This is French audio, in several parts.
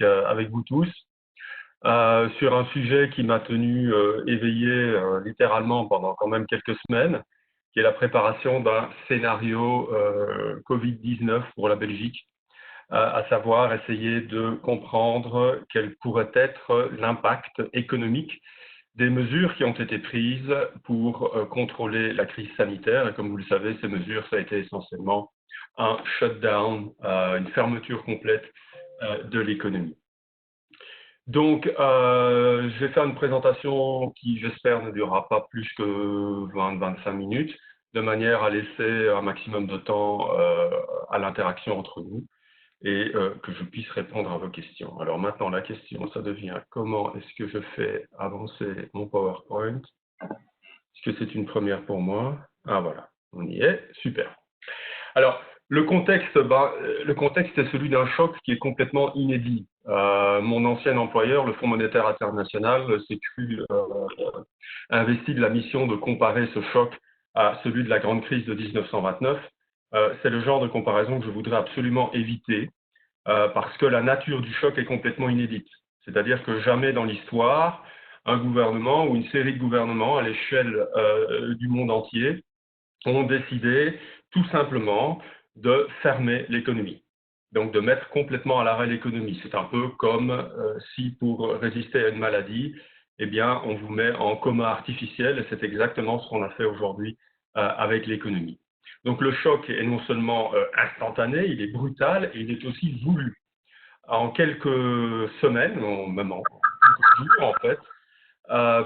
avec vous tous sur un sujet qui m'a tenu éveillé littéralement pendant quand même quelques semaines, qui est la préparation d'un scénario Covid-19 pour la Belgique, à savoir essayer de comprendre quel pourrait être l'impact économique des mesures qui ont été prises pour contrôler la crise sanitaire. Et comme vous le savez, ces mesures, ça a été essentiellement un shutdown, une fermeture complète de l'économie. Donc, je vais faire une présentation qui, j'espère, ne durera pas plus que 20-25 minutes, de manière à laisser un maximum de temps à l'interaction entre nous et que je puisse répondre à vos questions. Alors maintenant, la question, ça devient comment est-ce que je fais avancer mon PowerPoint? Est-ce que c'est une première pour moi? Ah voilà, on y est, super. Alors, le contexte est celui d'un choc qui est complètement inédit. Mon ancien employeur, le Fonds monétaire international, s'est cru investi de la mission de comparer ce choc à celui de la grande crise de 1929. C'est le genre de comparaison que je voudrais absolument éviter parce que la nature du choc est complètement inédite. C'est-à-dire que jamais dans l'histoire, un gouvernement ou une série de gouvernements à l'échelle du monde entier ont décidé tout simplement de fermer l'économie, donc de mettre complètement à l'arrêt l'économie. C'est un peu comme si pour résister à une maladie, eh bien, on vous met en coma artificiel, et c'est exactement ce qu'on a fait aujourd'hui avec l'économie. Donc le choc est non seulement instantané, il est brutal et il est aussi voulu. En quelques semaines, même en quelques jours en fait,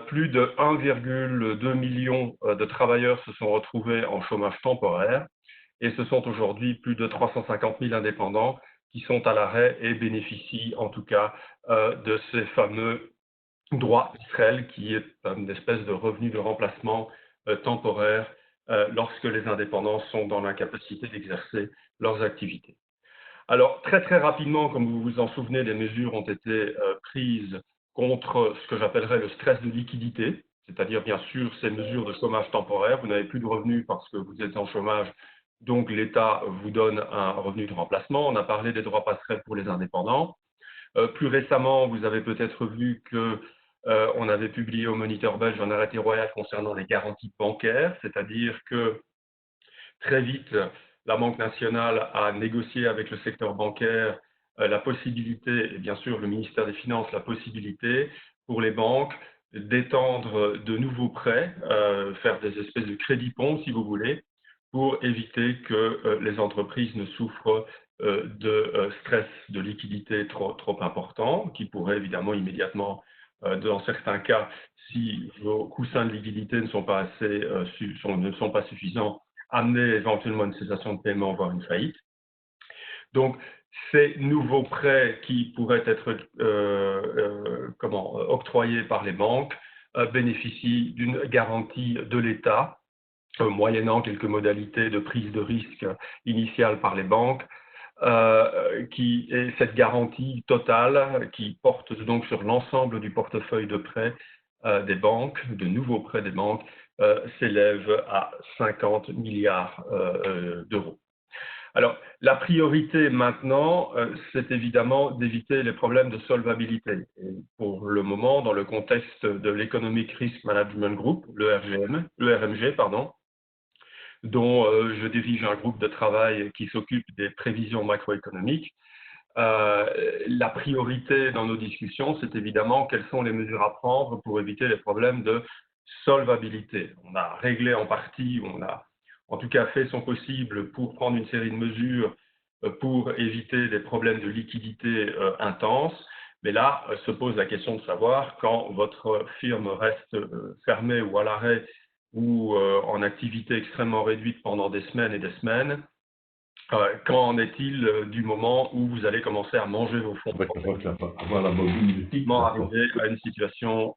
plus de 1,2 million de travailleurs se sont retrouvés en chômage temporaire et ce sont aujourd'hui plus de 350 000 indépendants qui sont à l'arrêt et bénéficient en tout cas de ces fameux droits Israël qui est une espèce de revenu de remplacement temporaire lorsque les indépendants sont dans l'incapacité d'exercer leurs activités. Alors, très rapidement, comme vous vous en souvenez, des mesures ont été prises contre ce que j'appellerais le stress de liquidité, c'est-à-dire bien sûr ces mesures de chômage temporaire. Vous n'avez plus de revenus parce que vous êtes en chômage, donc l'État vous donne un revenu de remplacement. On a parlé des droits passerelles pour les indépendants. Plus récemment, vous avez peut-être vu que on avait publié au Moniteur belge un arrêté royal concernant les garanties bancaires, c'est-à-dire que très vite, la Banque nationale a négocié avec le secteur bancaire la possibilité, et bien sûr le ministère des Finances, la possibilité pour les banques d'étendre de nouveaux prêts, faire des espèces de crédits ponts, si vous voulez, pour éviter que les entreprises ne souffrent de stress de liquidité trop important, qui pourrait évidemment immédiatement, dans certains cas, si vos coussins de liquidité ne sont pas suffisants, amener éventuellement une cessation de paiement, voire une faillite. Donc, ces nouveaux prêts qui pourraient être octroyés par les banques bénéficient d'une garantie de l'État, moyennant quelques modalités de prise de risque initiale par les banques, qui est cette garantie totale qui porte donc sur l'ensemble du portefeuille de prêts des banques, de nouveaux prêts des banques, s'élève à 50 milliards d'euros. Alors, la priorité maintenant, c'est évidemment d'éviter les problèmes de solvabilité. Et pour le moment, dans le contexte de l'Economic Risk Management Group, l'ERMG, dont je dirige un groupe de travail qui s'occupe des prévisions macroéconomiques, la priorité dans nos discussions, c'est évidemment quelles sont les mesures à prendre pour éviter les problèmes de solvabilité. On a réglé en partie, on a en tout cas fait son possible pour prendre une série de mesures pour éviter des problèmes de liquidité intenses. Mais là, se pose la question de savoir quand votre firme reste fermée ou à l'arrêt ou en activité extrêmement réduite pendant des semaines et des semaines, qu'en est-il du moment où vous allez commencer à manger vos fonds propres, arriver à une situation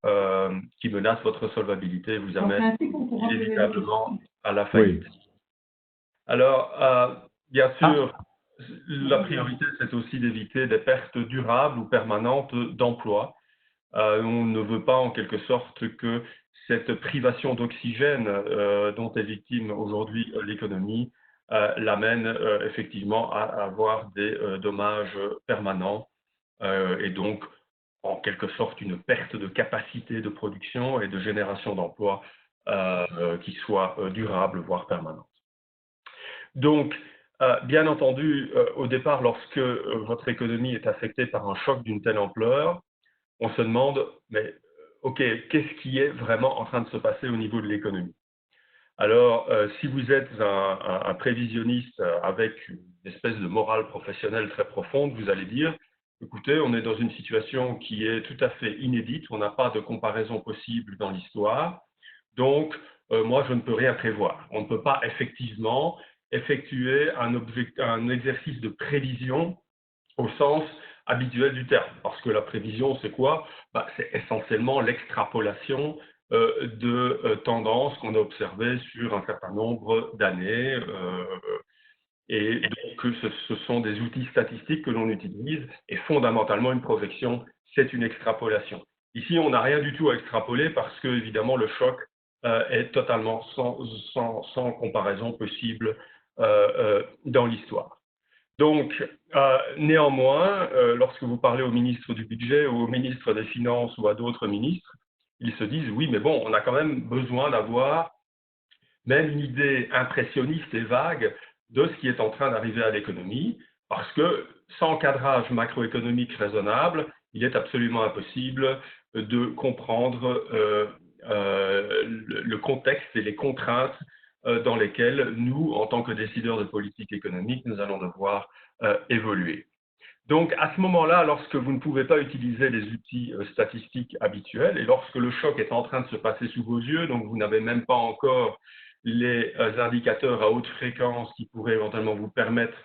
qui menace votre solvabilité et vous amène inévitablement à la faillite. Oui. Alors, bien sûr, la priorité, c'est aussi d'éviter des pertes durables ou permanentes d'emploi. On ne veut pas en quelque sorte que cette privation d'oxygène dont est victime aujourd'hui l'économie l'amène effectivement à avoir des dommages permanents et donc en quelque sorte une perte de capacité de production et de génération d'emplois qui soit durable, voire permanente. Donc, bien entendu, au départ, lorsque votre économie est affectée par un choc d'une telle ampleur, on se demande, mais OK, qu'est-ce qui est vraiment en train de se passer au niveau de l'économie? Alors, si vous êtes un prévisionniste avec une espèce de morale professionnelle très profonde, vous allez dire, écoutez, on est dans une situation qui est tout à fait inédite, on n'a pas de comparaison possible dans l'histoire, donc moi je ne peux rien prévoir. On ne peut pas effectivement effectuer un exercice de prévision au sens habituel du terme. Parce que la prévision, c'est quoi? C'est essentiellement l'extrapolation de tendances qu'on a observées sur un certain nombre d'années. Et donc, ce sont des outils statistiques que l'on utilise. Et fondamentalement, une projection, c'est une extrapolation. Ici, on n'a rien du tout à extrapoler parce que, évidemment, le choc est totalement sans comparaison possible dans l'histoire. Donc, néanmoins, lorsque vous parlez au ministre du Budget ou au ministre des Finances ou à d'autres ministres, ils se disent, oui, mais bon, on a quand même besoin d'avoir même une idée impressionniste et vague de ce qui est en train d'arriver à l'économie, parce que sans cadrage macroéconomique raisonnable, il est absolument impossible de comprendre le contexte et les contraintes dans lesquelles nous, en tant que décideurs de politique économique, nous allons devoir évoluer. Donc, à ce moment-là, lorsque vous ne pouvez pas utiliser les outils statistiques habituels et lorsque le choc est en train de se passer sous vos yeux, donc vous n'avez même pas encore les indicateurs à haute fréquence qui pourraient éventuellement vous permettre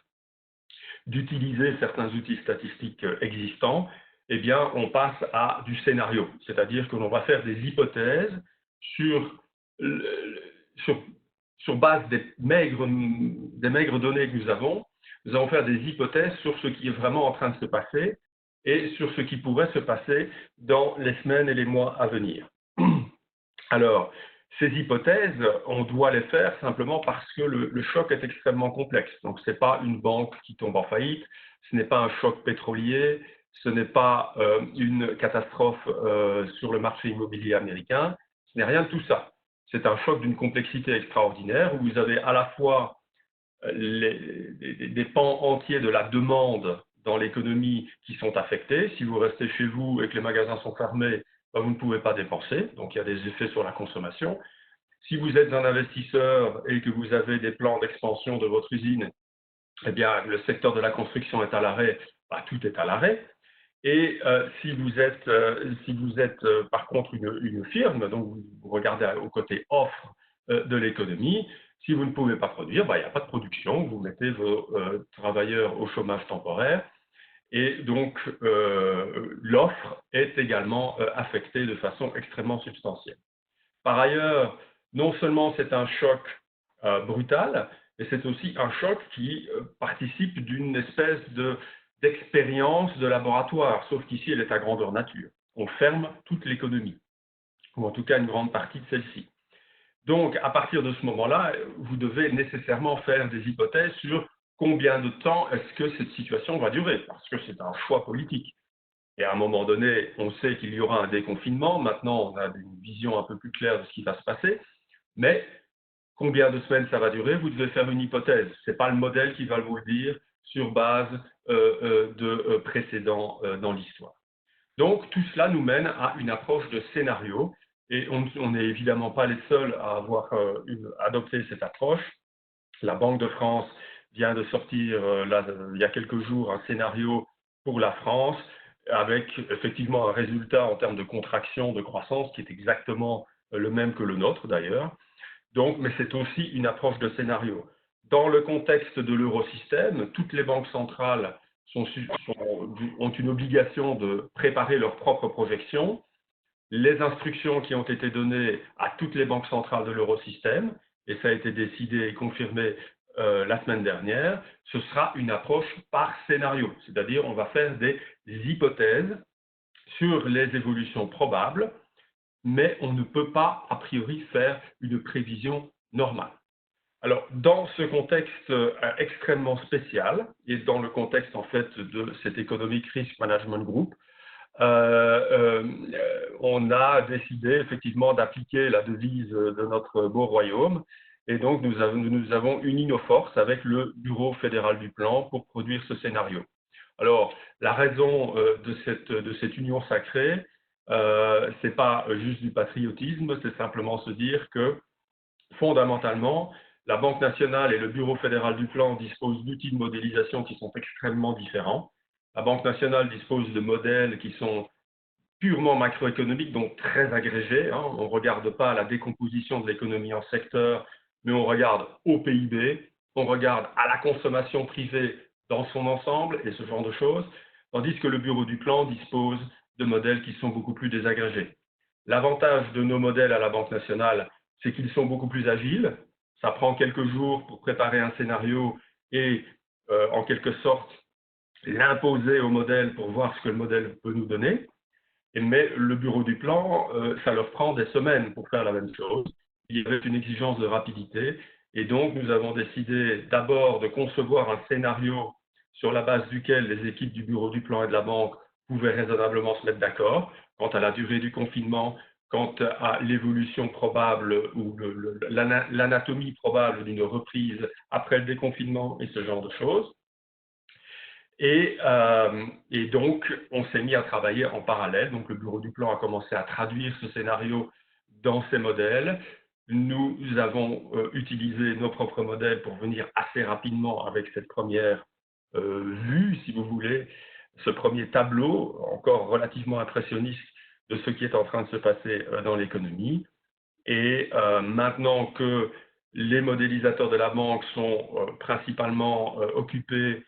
d'utiliser certains outils statistiques existants, eh bien, on passe à du scénario, c'est-à-dire que l'on va faire des hypothèses sur, sur, sur base des maigres données que nous allons faire des hypothèses sur ce qui est vraiment en train de se passer et sur ce qui pourrait se passer dans les semaines et les mois à venir. Alors, ces hypothèses, on doit les faire simplement parce que le choc est extrêmement complexe. Donc, ce n'est pas une banque qui tombe en faillite, ce n'est pas un choc pétrolier, ce n'est pas une catastrophe sur le marché immobilier américain, ce n'est rien de tout ça. C'est un choc d'une complexité extraordinaire où vous avez à la fois des pans entiers de la demande dans l'économie qui sont affectés. Si vous restez chez vous et que les magasins sont fermés, vous ne pouvez pas dépenser, donc il y a des effets sur la consommation. Si vous êtes un investisseur et que vous avez des plans d'expansion de votre usine, eh bien, le secteur de la construction est à l'arrêt, tout est à l'arrêt. Et si vous êtes par contre une firme, donc vous regardez au côté offre de l'économie, si vous ne pouvez pas produire, il n'y a pas de production, vous mettez vos travailleurs au chômage temporaire, et donc l'offre est également affectée de façon extrêmement substantielle. Par ailleurs, non seulement c'est un choc brutal, mais c'est aussi un choc qui participe d'une espèce d'expérience de laboratoire, sauf qu'ici, elle est à grandeur nature. On ferme toute l'économie, ou en tout cas une grande partie de celle-ci. Donc, à partir de ce moment-là, vous devez nécessairement faire des hypothèses sur combien de temps est-ce que cette situation va durer, parce que c'est un choix politique. Et à un moment donné, on sait qu'il y aura un déconfinement. Maintenant, on a une vision un peu plus claire de ce qui va se passer. Mais combien de semaines ça va durer? Vous devez faire une hypothèse. Ce n'est pas le modèle qui va vous le dire sur base de précédents dans l'histoire. Donc, tout cela nous mène à une approche de scénario. Et on n'est évidemment pas les seuls à avoir adopté cette approche. La Banque de France vient de sortir, il y a quelques jours, un scénario pour la France, avec effectivement un résultat en termes de contraction, de croissance, qui est exactement le même que le nôtre d'ailleurs. Donc, mais c'est aussi une approche de scénario. Dans le contexte de l'eurosystème, toutes les banques centrales ont une obligation de préparer leurs propres projections. Les instructions qui ont été données à toutes les banques centrales de l'eurosystème, et ça a été décidé et confirmé la semaine dernière, ce sera une approche par scénario, c'est-à-dire on va faire des hypothèses sur les évolutions probables, mais on ne peut pas a priori faire une prévision normale. Alors, dans ce contexte extrêmement spécial, et dans le contexte en fait de cet Economic Risk Management Group, on a décidé effectivement d'appliquer la devise de notre beau royaume, et donc nous avons uni nos forces avec le Bureau fédéral du plan pour produire ce scénario. Alors, la raison de cette union sacrée, c'est pas juste du patriotisme, c'est simplement se dire que fondamentalement, la Banque nationale et le Bureau fédéral du plan disposent d'outils de modélisation qui sont extrêmement différents. La Banque nationale dispose de modèles qui sont purement macroéconomiques, donc très agrégés. Hein. On ne regarde pas la décomposition de l'économie en secteurs, mais on regarde au PIB, on regarde à la consommation privée dans son ensemble et ce genre de choses, tandis que le Bureau du plan dispose de modèles qui sont beaucoup plus désagrégés. L'avantage de nos modèles à la Banque nationale, c'est qu'ils sont beaucoup plus agiles. Ça prend quelques jours pour préparer un scénario et, en quelque sorte, l'imposer au modèle pour voir ce que le modèle peut nous donner. Mais le bureau du plan, ça leur prend des semaines pour faire la même chose. Il y avait une exigence de rapidité et donc nous avons décidé d'abord de concevoir un scénario sur la base duquel les équipes du bureau du plan et de la banque pouvaient raisonnablement se mettre d'accord quant à la durée du confinement, quant à l'évolution probable ou l'anatomie probable d'une reprise après le déconfinement et ce genre de choses. Et donc, on s'est mis à travailler en parallèle. Donc, le bureau du plan a commencé à traduire ce scénario dans ses modèles. Nous avons utilisé nos propres modèles pour venir assez rapidement avec cette première vue, si vous voulez, ce premier tableau, encore relativement impressionniste, de ce qui est en train de se passer dans l'économie. Et maintenant que les modélisateurs de la banque sont principalement occupés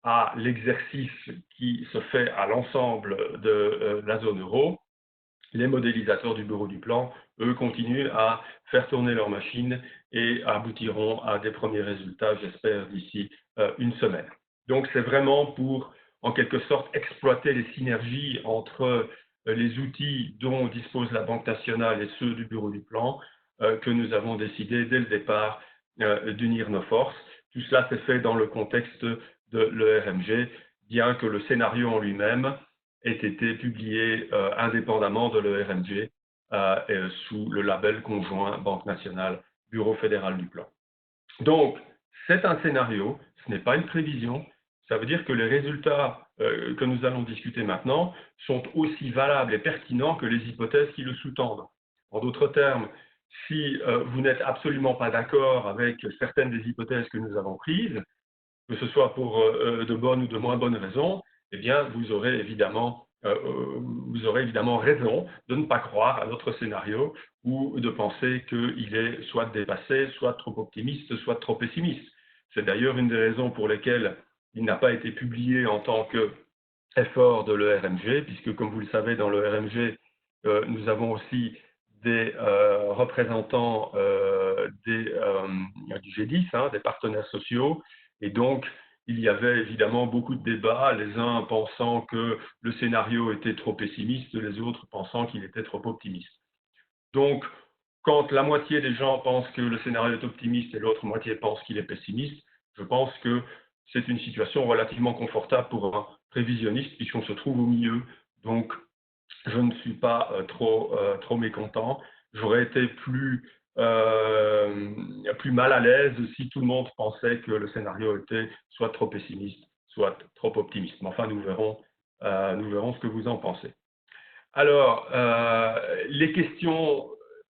à l'exercice qui se fait à l'ensemble de la zone euro, les modélisateurs du bureau du plan, eux, continuent à faire tourner leur machine et aboutiront à des premiers résultats, j'espère, d'ici une semaine. Donc, c'est vraiment pour, en quelque sorte, exploiter les synergies entre les outils dont dispose la Banque nationale et ceux du bureau du plan que nous avons décidé dès le départ d'unir nos forces. Tout cela s'est fait dans le contexte de l'ERMG, bien que le scénario en lui-même ait été publié indépendamment de l'ERMG sous le label conjoint Banque nationale, Bureau fédéral du plan. Donc, c'est un scénario, ce n'est pas une prévision. Ça veut dire que les résultats que nous allons discuter maintenant sont aussi valables et pertinents que les hypothèses qui le sous-tendent. En d'autres termes, si vous n'êtes absolument pas d'accord avec certaines des hypothèses que nous avons prises, que ce soit pour de bonnes ou de moins bonnes raisons, eh bien, vous aurez évidemment raison de ne pas croire à notre scénario ou de penser qu'il est soit dépassé, soit trop optimiste, soit trop pessimiste. C'est d'ailleurs une des raisons pour lesquelles il n'a pas été publié en tant qu'effort de l'ERMG, puisque comme vous le savez, dans l'ERMG, nous avons aussi des représentants du G10, hein, des partenaires sociaux, et donc il y avait évidemment beaucoup de débats, les uns pensant que le scénario était trop pessimiste, les autres pensant qu'il était trop optimiste. Donc, quand la moitié des gens pensent que le scénario est optimiste et l'autre moitié pense qu'il est pessimiste, je pense que c'est une situation relativement confortable pour un prévisionniste puisqu'on se trouve au milieu. Donc, je ne suis pas trop mécontent. J'aurais été plus mal à l'aise si tout le monde pensait que le scénario était soit trop pessimiste, soit trop optimiste. Mais enfin, nous verrons ce que vous en pensez. Alors, les questions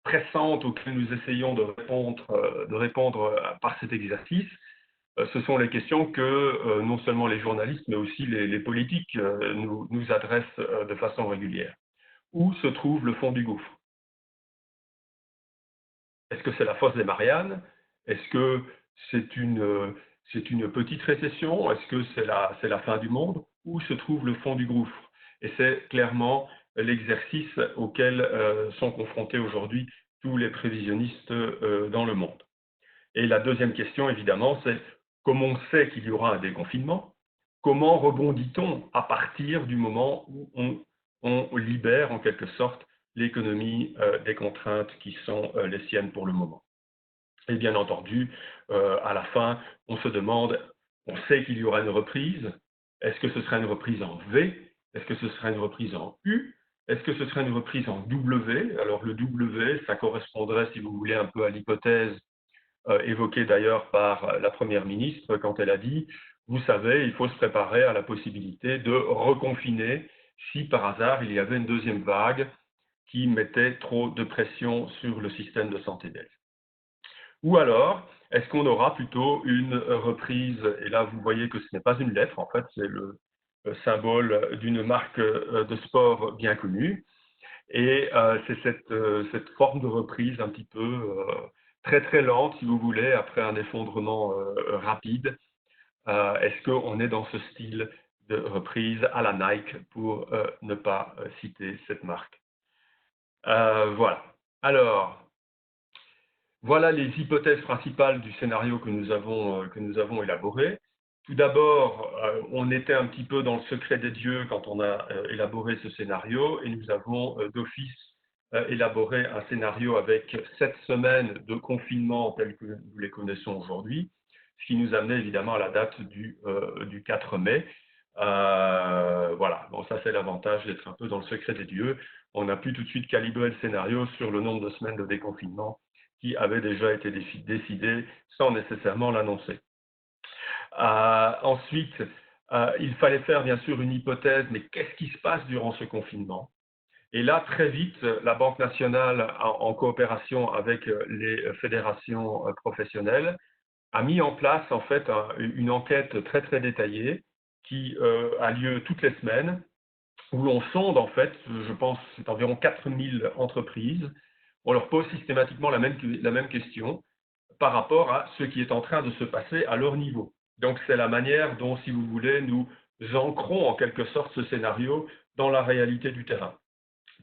pressantes auxquelles nous essayons de répondre par cet exercice, ce sont les questions que non seulement les journalistes, mais aussi les politiques nous adressent de façon régulière. Où se trouve le fond du gouffre? Est-ce que c'est la fosse des Mariannes? Est-ce que c'est une petite récession? Est-ce que c'est la fin du monde? Où se trouve le fond du gouffre? Et c'est clairement l'exercice auquel sont confrontés aujourd'hui tous les prévisionnistes dans le monde. Et la deuxième question, évidemment, c'est comment on sait qu'il y aura un déconfinement? Comment rebondit-on à partir du moment où on libère en quelque sorte l'économie des contraintes qui sont les siennes pour le moment? Et bien entendu, à la fin, on se demande, on sait qu'il y aura une reprise. Est-ce que ce sera une reprise en V? Est-ce que ce sera une reprise en U? Est-ce que ce sera une reprise en W? Alors le W, ça correspondrait, si vous voulez, un peu à l'hypothèse évoquée d'ailleurs par la Première ministre quand elle a dit, vous savez, il faut se préparer à la possibilité de reconfiner si par hasard il y avait une deuxième vague qui mettait trop de pression sur le système de santé belge. Ou alors, est-ce qu'on aura plutôt une reprise, et là vous voyez que ce n'est pas une lettre, en fait c'est le symbole d'une marque de sport bien connue, et c'est cette forme de reprise un petit peu très très lente, si vous voulez, après un effondrement rapide. Est-ce qu'on est dans ce style de reprise à la Nike, pour ne pas citer cette marque? Voilà. Alors, voilà les hypothèses principales du scénario que nous avons élaboré. Tout d'abord, on était un petit peu dans le secret des dieux quand on a élaboré ce scénario, et nous avons d'office élaboré un scénario avec 7 semaines de confinement tels que nous les connaissons aujourd'hui, ce qui nous amenait évidemment à la date du 4 mai. Voilà, bon, ça c'est l'avantage d'être un peu dans le secret des dieux. On a pu tout de suite calibrer le scénario sur le nombre de semaines de déconfinement qui avait déjà été décidé sans nécessairement l'annoncer. Ensuite, il fallait faire bien sûr une hypothèse, mais qu'est-ce qui se passe durant ce confinement? Et là, très vite, la Banque nationale, en coopération avec les fédérations professionnelles, a mis en place en fait une enquête très très détaillée qui a lieu toutes les semaines, où l'on sonde en fait, je pense, c'est environ 4000 entreprises. On leur pose systématiquement la même question par rapport à ce qui est en train de se passer à leur niveau. Donc c'est la manière dont, si vous voulez, nous ancrons en quelque sorte ce scénario dans la réalité du terrain.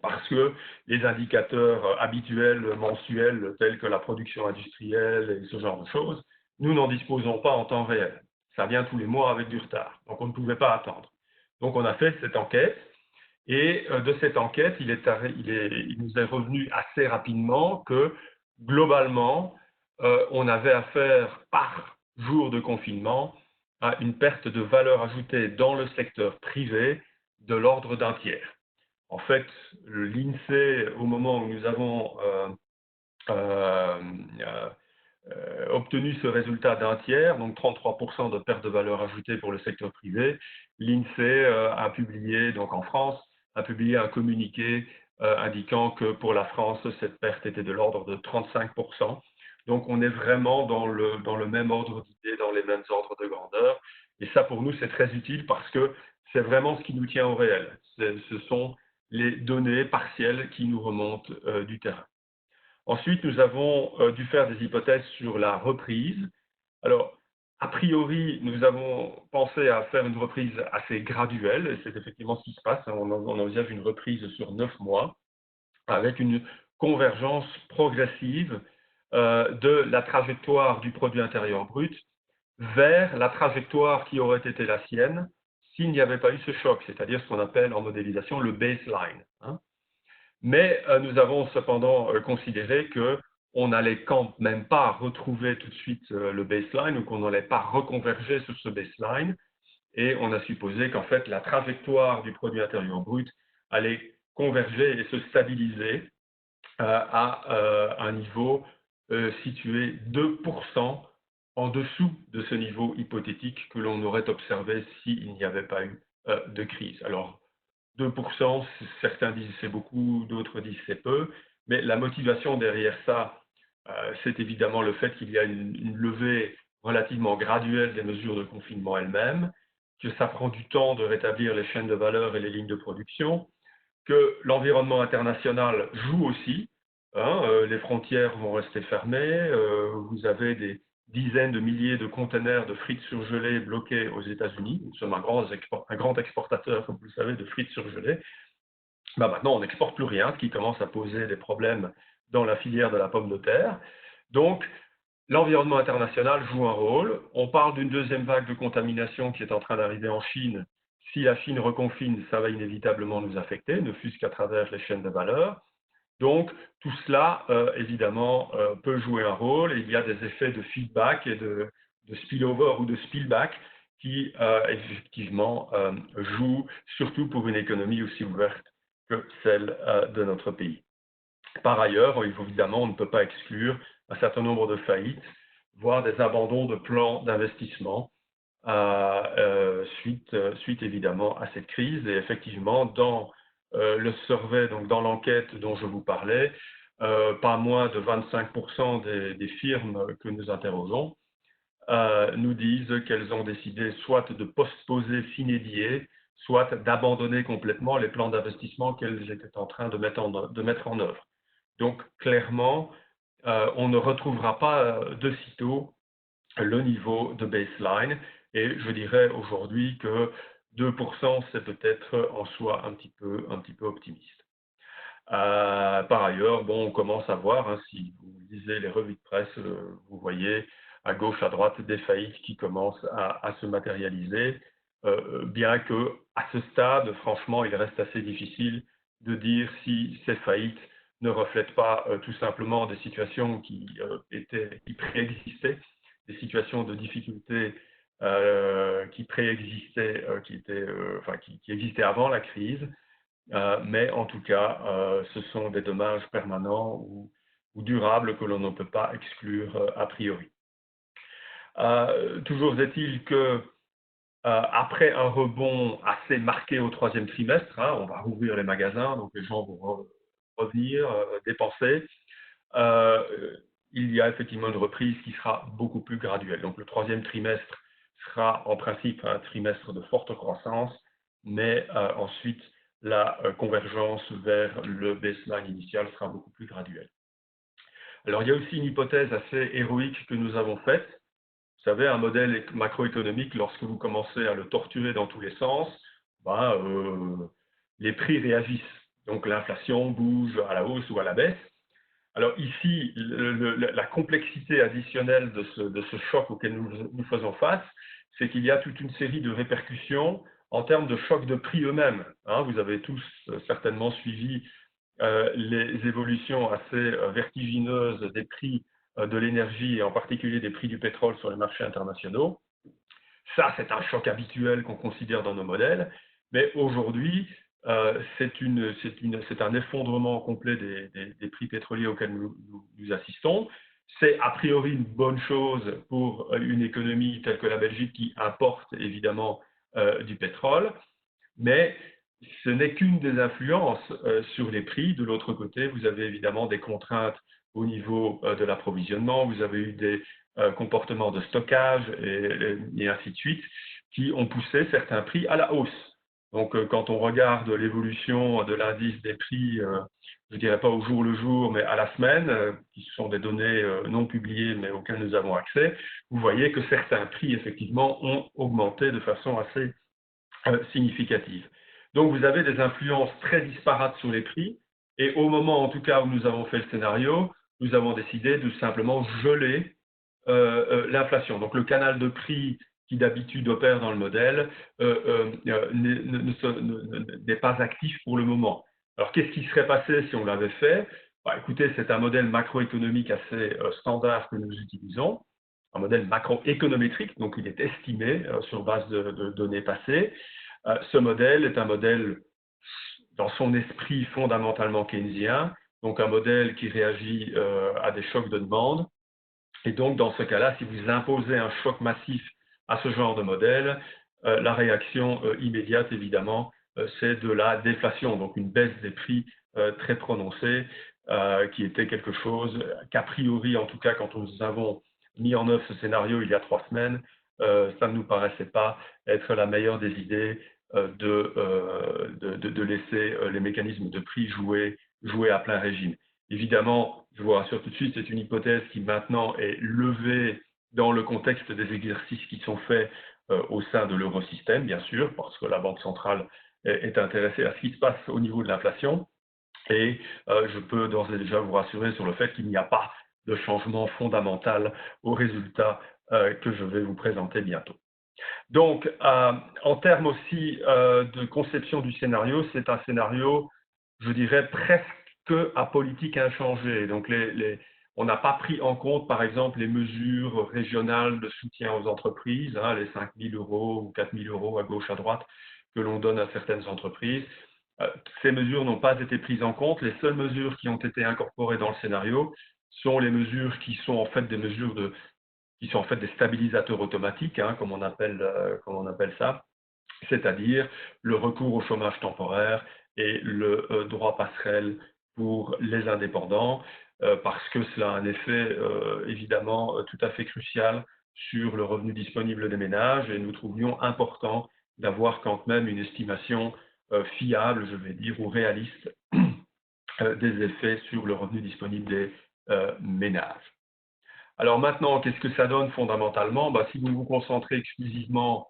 Parce que les indicateurs habituels, mensuels, tels que la production industrielle et ce genre de choses, nous n'en disposons pas en temps réel. Ça vient tous les mois avec du retard. Donc on ne pouvait pas attendre. Donc on a fait cette enquête. Et de cette enquête, il nous est revenu assez rapidement que, globalement, on avait affaire par jour de confinement à une perte de valeur ajoutée dans le secteur privé de l'ordre d'un tiers. En fait, l'INSEE, au moment où nous avons euh, obtenu ce résultat d'un tiers, donc 33% de perte de valeur ajoutée pour le secteur privé, l'INSEE a publié, donc en France, a publié un communiqué indiquant que pour la France, cette perte était de l'ordre de 35%. Donc on est vraiment dans le même ordre d'idée, dans les mêmes ordres de grandeur. Et ça, pour nous, c'est très utile parce que c'est vraiment ce qui nous tient au réel. Ce sont les données partielles qui nous remontent du terrain. Ensuite, nous avons dû faire des hypothèses sur la reprise. Alors, a priori, nous avons pensé à faire une reprise assez graduelle, et c'est effectivement ce qui se passe. On envisage une reprise sur 9 mois, avec une convergence progressive de la trajectoire du produit intérieur brut vers la trajectoire qui aurait été la sienne s'il n'y avait pas eu ce choc, c'est-à-dire ce qu'on appelle en modélisation le baseline. Mais nous avons cependant considéré qu'on n'allait quand même pas retrouver tout de suite le baseline, ou qu'on n'allait pas reconverger sur ce baseline, et on a supposé qu'en fait la trajectoire du produit intérieur brut allait converger et se stabiliser à un niveau situé 2% en dessous de ce niveau hypothétique que l'on aurait observé s'il n'y avait pas eu de crise. Alors, 2%, certains disent c'est beaucoup, d'autres disent c'est peu, mais la motivation derrière ça, c'est évidemment le fait qu'il y a une levée relativement graduelle des mesures de confinement elles-mêmes, que ça prend du temps de rétablir les chaînes de valeur et les lignes de production, que l'environnement international joue aussi, les frontières vont rester fermées, vous avez des dizaines de milliers de conteneurs de frites surgelées bloqués aux États-Unis. Nous sommes un grand exportateur, comme vous le savez, de frites surgelées. Maintenant, on n'exporte plus rien, ce qui commence à poser des problèmes dans la filière de la pomme de terre. Donc, l'environnement international joue un rôle. On parle d'une deuxième vague de contamination qui est en train d'arriver en Chine. Si la Chine reconfine, ça va inévitablement nous affecter, ne fût-ce qu'à travers les chaînes de valeur. Donc, tout cela, évidemment, peut jouer un rôle et il y a des effets de feedback et de spillover ou de spillback qui, effectivement, jouent surtout pour une économie aussi ouverte que celle de notre pays. Par ailleurs, évidemment, on ne peut pas exclure un certain nombre de faillites, voire des abandons de plans d'investissement suite évidemment à cette crise. Et effectivement, dans le survey, donc dans l'enquête dont je vous parlais, pas moins de 25% des firmes que nous interrogeons nous disent qu'elles ont décidé soit de postposer sine die, soit d'abandonner complètement les plans d'investissement qu'elles étaient en train de mettre en œuvre. Donc, clairement, on ne retrouvera pas de sitôt le niveau de baseline. Et je dirais aujourd'hui que 2%, c'est peut-être en soi un petit peu optimiste. Par ailleurs, bon, on commence à voir, hein, si vous lisez les revues de presse, vous voyez à gauche, à droite, des faillites qui commencent à se matérialiser, bien que à ce stade, franchement, il reste assez difficile de dire si ces faillites ne reflètent pas tout simplement des situations qui préexistaient, des situations de difficulté qui préexistaient, qui existaient avant la crise, mais en tout cas, ce sont des dommages permanents ou durables que l'on ne peut pas exclure a priori. Toujours est-il que après un rebond assez marqué au troisième trimestre, hein, on va rouvrir les magasins, donc les gens vont revenir, dépenser. Il y a effectivement une reprise qui sera beaucoup plus graduelle. Donc le troisième trimestre sera en principe un trimestre de forte croissance, mais ensuite la convergence vers le baseline initial sera beaucoup plus graduelle. Alors il y a aussi une hypothèse assez héroïque que nous avons faite. Vous savez, un modèle macroéconomique, lorsque vous commencez à le torturer dans tous les sens, les prix réagissent. Donc l'inflation bouge à la hausse ou à la baisse. Alors ici, la complexité additionnelle de ce choc auquel nous faisons face, c'est qu'il y a toute une série de répercussions en termes de chocs de prix eux-mêmes. Hein, vous avez tous certainement suivi les évolutions assez vertigineuses des prix de l'énergie et en particulier des prix du pétrole sur les marchés internationaux. Ça, c'est un choc habituel qu'on considère dans nos modèles, mais aujourd'hui, c'est un effondrement complet des prix pétroliers auxquels nous assistons. C'est a priori une bonne chose pour une économie telle que la Belgique qui importe évidemment du pétrole, mais ce n'est qu'une des influences sur les prix. De l'autre côté, vous avez évidemment des contraintes au niveau de l'approvisionnement, vous avez eu des comportements de stockage et ainsi de suite qui ont poussé certains prix à la hausse. Donc, quand on regarde l'évolution de l'indice des prix, je ne dirais pas au jour le jour, mais à la semaine, qui sont des données non publiées mais auxquelles nous avons accès, vous voyez que certains prix, effectivement, ont augmenté de façon assez significative. Donc, vous avez des influences très disparates sur les prix. Et au moment, en tout cas, où nous avons fait le scénario, nous avons décidé de simplement geler l'inflation. Donc, le canal de prix qui d'habitude opère dans le modèle n'est pas actif pour le moment. Alors, qu'est-ce qui serait passé si on l'avait fait? Écoutez, c'est un modèle macroéconomique assez standard que nous utilisons, un modèle macroéconométrique, donc il est estimé sur base de données passées. Ce modèle est un modèle dans son esprit fondamentalement keynésien, donc un modèle qui réagit à des chocs de demande. Et donc, dans ce cas-là, si vous imposez un choc massif à ce genre de modèle, la réaction immédiate, évidemment, c'est de la déflation, donc une baisse des prix très prononcée, qui était quelque chose qu'a priori, en tout cas, quand nous avons mis en œuvre ce scénario il y a 3 semaines, ça ne nous paraissait pas être la meilleure des idées de laisser les mécanismes de prix jouer à plein régime. Évidemment, je vous rassure tout de suite, c'est une hypothèse qui maintenant est levée dans le contexte des exercices qui sont faits au sein de l'eurosystème, bien sûr, parce que la Banque centrale est intéressée à ce qui se passe au niveau de l'inflation. Et je peux d'ores et déjà vous rassurer sur le fait qu'il n'y a pas de changement fondamental au résultat que je vais vous présenter bientôt. Donc, en termes aussi de conception du scénario, c'est un scénario, je dirais, presque qu'à politique inchangée. Donc, on n'a pas pris en compte, par exemple, les mesures régionales de soutien aux entreprises, hein, les 5 000 € ou 4 000 € à gauche, à droite, que l'on donne à certaines entreprises. Ces mesures n'ont pas été prises en compte. Les seules mesures qui ont été incorporées dans le scénario sont les mesures qui sont en fait des mesures qui sont en fait des stabilisateurs automatiques, hein, comme on appelle ça, c'est-à-dire le recours au chômage temporaire et le droit passerelle pour les indépendants, parce que cela a un effet évidemment tout à fait crucial sur le revenu disponible des ménages, et nous trouvions important d'avoir quand même une estimation fiable, je vais dire, ou réaliste des effets sur le revenu disponible des ménages. Alors maintenant, qu'est-ce que ça donne fondamentalement? Si vous vous concentrez exclusivement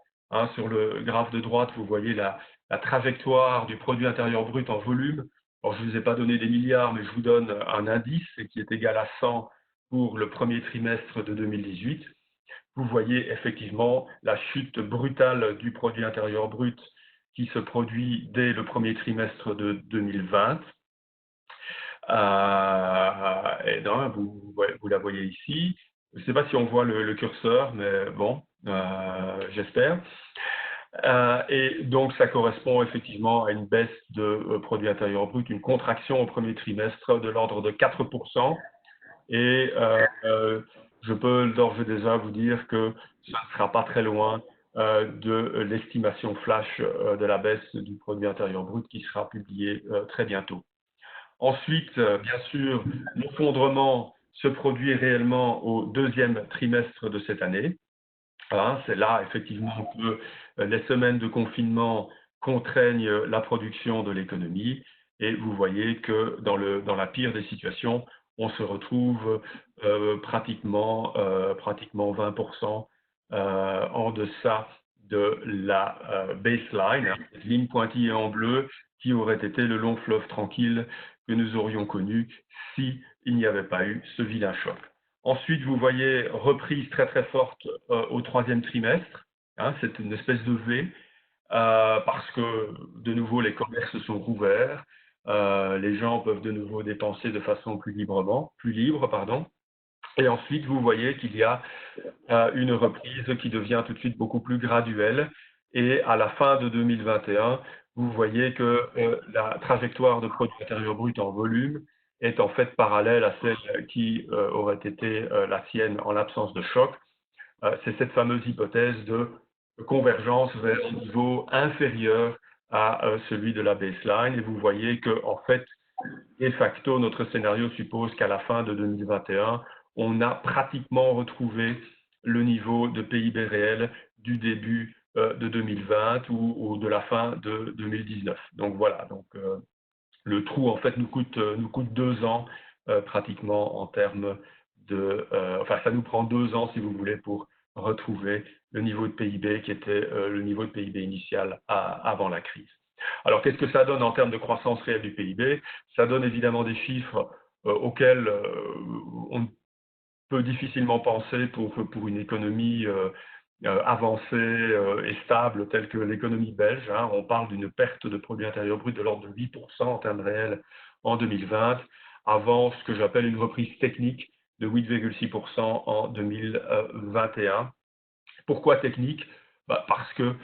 sur le graphe de droite, vous voyez la trajectoire du produit intérieur brut en volume. Alors, je ne vous ai pas donné des milliards, mais je vous donne un indice qui est égal à 100 pour le premier trimestre de 2018. Vous voyez effectivement la chute brutale du produit intérieur brut qui se produit dès le premier trimestre de 2020. Et non, vous la voyez ici. Je ne sais pas si on voit le curseur, mais bon, j'espère. Et donc, ça correspond effectivement à une baisse de produit intérieur brut, une contraction au premier trimestre de l'ordre de 4%. Et je peux d'ores et déjà vous dire que ça ne sera pas très loin de l'estimation flash de la baisse du produit intérieur brut qui sera publiée très bientôt. Ensuite, bien sûr, l'effondrement se produit réellement au deuxième trimestre de cette année. C'est là, effectivement, que les semaines de confinement contraignent la production de l'économie. Et vous voyez que dans la pire des situations, on se retrouve pratiquement 20% en deçà de la baseline, cette ligne pointillée en bleu qui aurait été le long fleuve tranquille que nous aurions connu s'il n'y avait pas eu ce vilain choc. Ensuite, vous voyez reprise très très forte au troisième trimestre. C'est une espèce de V parce que de nouveau les commerces sont rouverts, les gens peuvent de nouveau dépenser de façon plus libre. Et ensuite, vous voyez qu'il y a une reprise qui devient tout de suite beaucoup plus graduelle. Et à la fin de 2021, vous voyez que la trajectoire de produit intérieur brut en volume est en fait parallèle à celle qui aurait été la sienne en l'absence de choc. C'est cette fameuse hypothèse de convergence vers un niveau inférieur à celui de la baseline. Et vous voyez que, en fait, de facto, notre scénario suppose qu'à la fin de 2021, on a pratiquement retrouvé le niveau de PIB réel du début de 2020 ou de la fin de 2019. Donc voilà, le trou en fait nous coûte 2 ans pratiquement en termes de... enfin, ça nous prend 2 ans, si vous voulez, pour retrouver le niveau de PIB qui était le niveau de PIB initial avant la crise. Alors, qu'est-ce que ça donne en termes de croissance réelle du PIB? Ça donne évidemment des chiffres auxquels on peut difficilement penser pour une économie avancée et stable telle que l'économie belge. On parle d'une perte de produit intérieur brut de l'ordre de 8% en termes réels en 2020, avant ce que j'appelle une reprise technique de 8,6% en 2021. Pourquoi technique? Parce que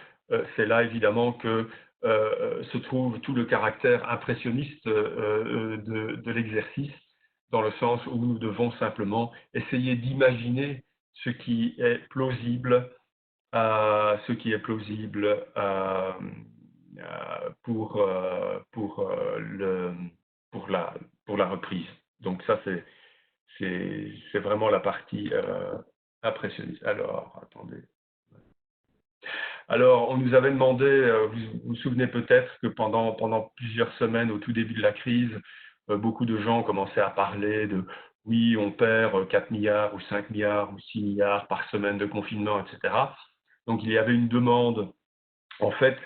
c'est là évidemment que se trouve tout le caractère impressionniste de l'exercice, dans le sens où nous devons simplement essayer d'imaginer ce qui est plausible, pour la reprise. Donc ça, c'est vraiment la partie impressionniste. Alors, attendez. Alors, on nous avait demandé, vous vous souvenez peut-être que pendant plusieurs semaines, au tout début de la crise, beaucoup de gens commençaient à parler de oui, on perd 4 milliards ou 5 milliards ou 6 milliards par semaine de confinement, etc. Donc, il y avait une demande, en fait,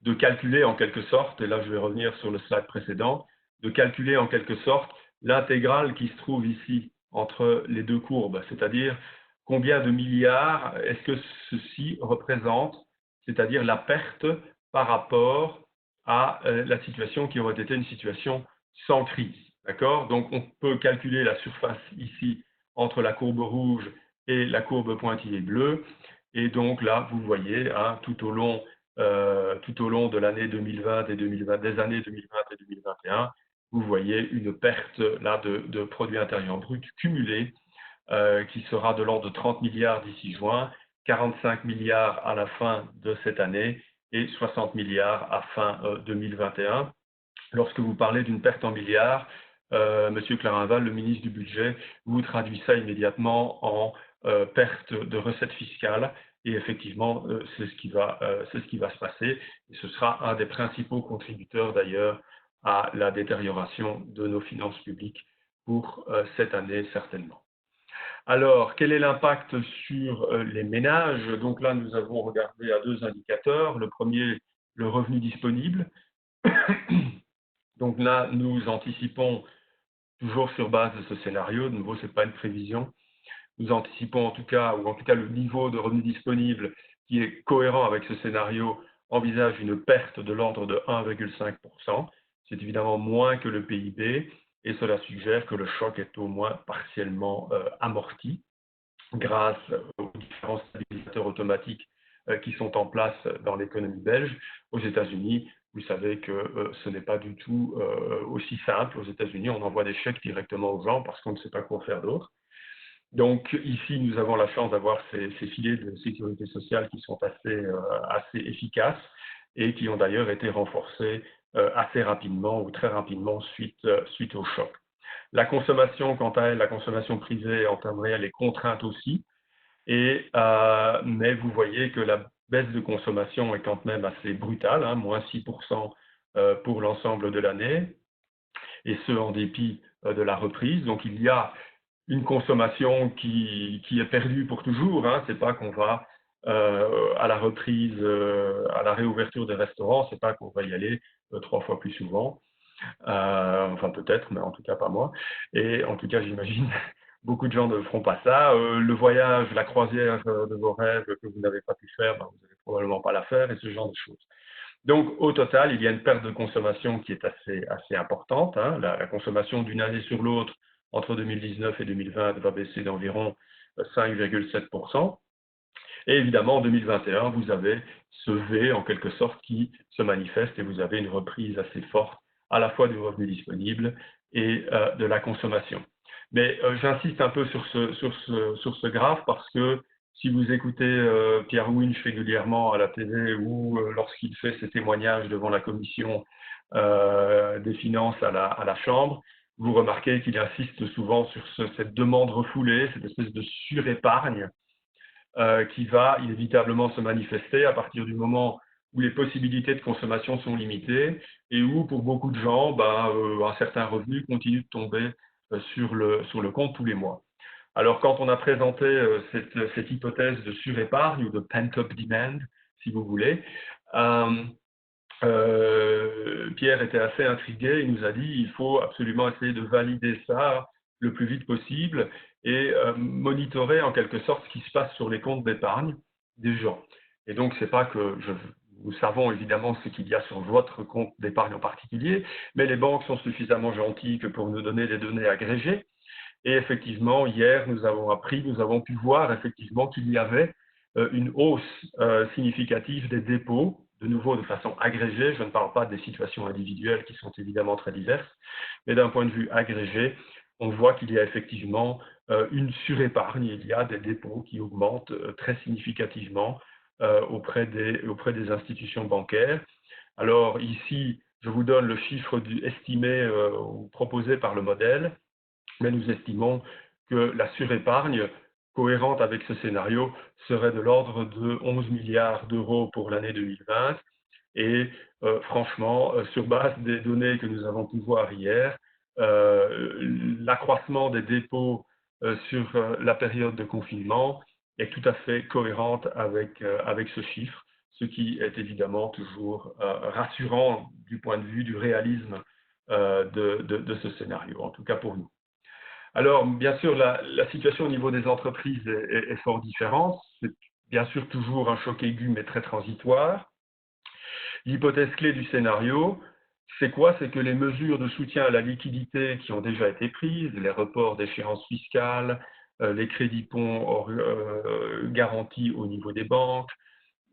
de calculer en quelque sorte, et là je vais revenir sur le slide précédent, de calculer en quelque sorte l'intégrale qui se trouve ici entre les deux courbes, c'est-à-dire combien de milliards est-ce que ceci représente, c'est-à-dire la perte par rapport à la situation qui aurait été une situation sans crise. D'accord? Donc, on peut calculer la surface ici entre la courbe rouge et la courbe pointillée bleue. Et donc là, vous voyez, hein, tout au long de l'année 2020 et des années 2020 et 2021, vous voyez une perte là de produit intérieur brut cumulé qui sera de l'ordre de 30 milliards d'ici juin, 45 milliards à la fin de cette année et 60 milliards à fin 2021. Lorsque vous parlez d'une perte en milliards, Monsieur Clarinval, le ministre du Budget, vous traduit ça immédiatement en perte de recettes fiscales. Et effectivement, c'est ce qui va se passer. Et ce sera un des principaux contributeurs d'ailleurs à la détérioration de nos finances publiques pour cette année certainement. Alors, quel est l'impact sur les ménages? Donc là, nous avons regardé à deux indicateurs. Le premier, le revenu disponible. Donc là, nous anticipons toujours sur base de ce scénario. De nouveau, ce n'est pas une prévision. Nous anticipons en tout cas, ou en tout cas le niveau de revenu disponible qui est cohérent avec ce scénario envisage une perte de l'ordre de 1,5%. C'est évidemment moins que le PIB et cela suggère que le choc est au moins partiellement amorti grâce aux différents stabilisateurs automatiques qui sont en place dans l'économie belge. Aux États-Unis, vous savez que ce n'est pas du tout aussi simple. Aux États-Unis, on envoie des chèques directement aux gens parce qu'on ne sait pas quoi faire d'autre. Donc ici, nous avons la chance d'avoir ces filets de sécurité sociale qui sont assez efficaces et qui ont d'ailleurs été renforcés assez rapidement ou très rapidement suite au choc. La consommation, quant à elle, la consommation privée en termes réels est contrainte aussi. Mais vous voyez que la baisse de consommation est quand même assez brutale, hein, moins 6% pour l'ensemble de l'année, et ce en dépit de la reprise. Donc il y a une consommation qui est perdue pour toujours. Hein. C'est pas qu'on va à la reprise, à la réouverture des restaurants, c'est pas qu'on va y aller 3 fois plus souvent. Enfin peut-être, mais en tout cas pas moi. Et en tout cas, j'imagine beaucoup de gens ne feront pas ça. Le voyage, la croisière de vos rêves que vous n'avez pas pu faire, ben, vous n'allez probablement pas la faire et ce genre de choses. Donc, au total, il y a une perte de consommation qui est assez importante. Hein. La consommation d'une année sur l'autre, entre 2019 et 2020, va baisser d'environ 5,7%. Et évidemment, en 2021, vous avez ce V, en quelque sorte, qui se manifeste et vous avez une reprise assez forte, à la fois du revenu disponible et de la consommation. Mais j'insiste un peu sur ce graphe parce que si vous écoutez Pierre Winch régulièrement à la télé ou lorsqu'il fait ses témoignages devant la commission des finances à la Chambre, vous remarquez qu'il insiste souvent sur cette demande refoulée, cette espèce de surépargne qui va inévitablement se manifester à partir du moment où les possibilités de consommation sont limitées et où, pour beaucoup de gens, un certain revenu continue de tomber sur le compte tous les mois. Alors, quand on a présenté cette hypothèse de surépargne ou de pent-up demand, si vous voulez, Pierre était assez intrigué, il nous a dit il faut absolument essayer de valider ça le plus vite possible et monitorer en quelque sorte ce qui se passe sur les comptes d'épargne des gens. Et donc, c'est pas que nous savons évidemment ce qu'il y a sur votre compte d'épargne en particulier, mais les banques sont suffisamment gentilles que pour nous donner des données agrégées. Et effectivement, hier, nous avons pu voir effectivement qu'il y avait une hausse significative des dépôts, de nouveau de façon agrégée. Je ne parle pas des situations individuelles qui sont évidemment très diverses, mais d'un point de vue agrégé, on voit qu'il y a effectivement une surépargne. Il y a des dépôts qui augmentent très significativement auprès des institutions bancaires. Alors ici, je vous donne le chiffre estimé ou proposé par le modèle, mais nous estimons que la surépargne cohérente avec ce scénario serait de l'ordre de 11 milliards d'euros pour l'année 2020. Et franchement, sur base des données que nous avons pu voir hier, l'accroissement des dépôts sur la période de confinement est tout à fait cohérente avec ce chiffre, ce qui est évidemment toujours rassurant du point de vue du réalisme de ce scénario, en tout cas pour nous. Alors, bien sûr, la situation au niveau des entreprises est fort différente. C'est bien sûr toujours un choc aigu, mais très transitoire. L'hypothèse clé du scénario, C'est quoi? C'est que les mesures de soutien à la liquidité qui ont déjà été prises, les reports d'échéances fiscales, les crédits ponts garantis au niveau des banques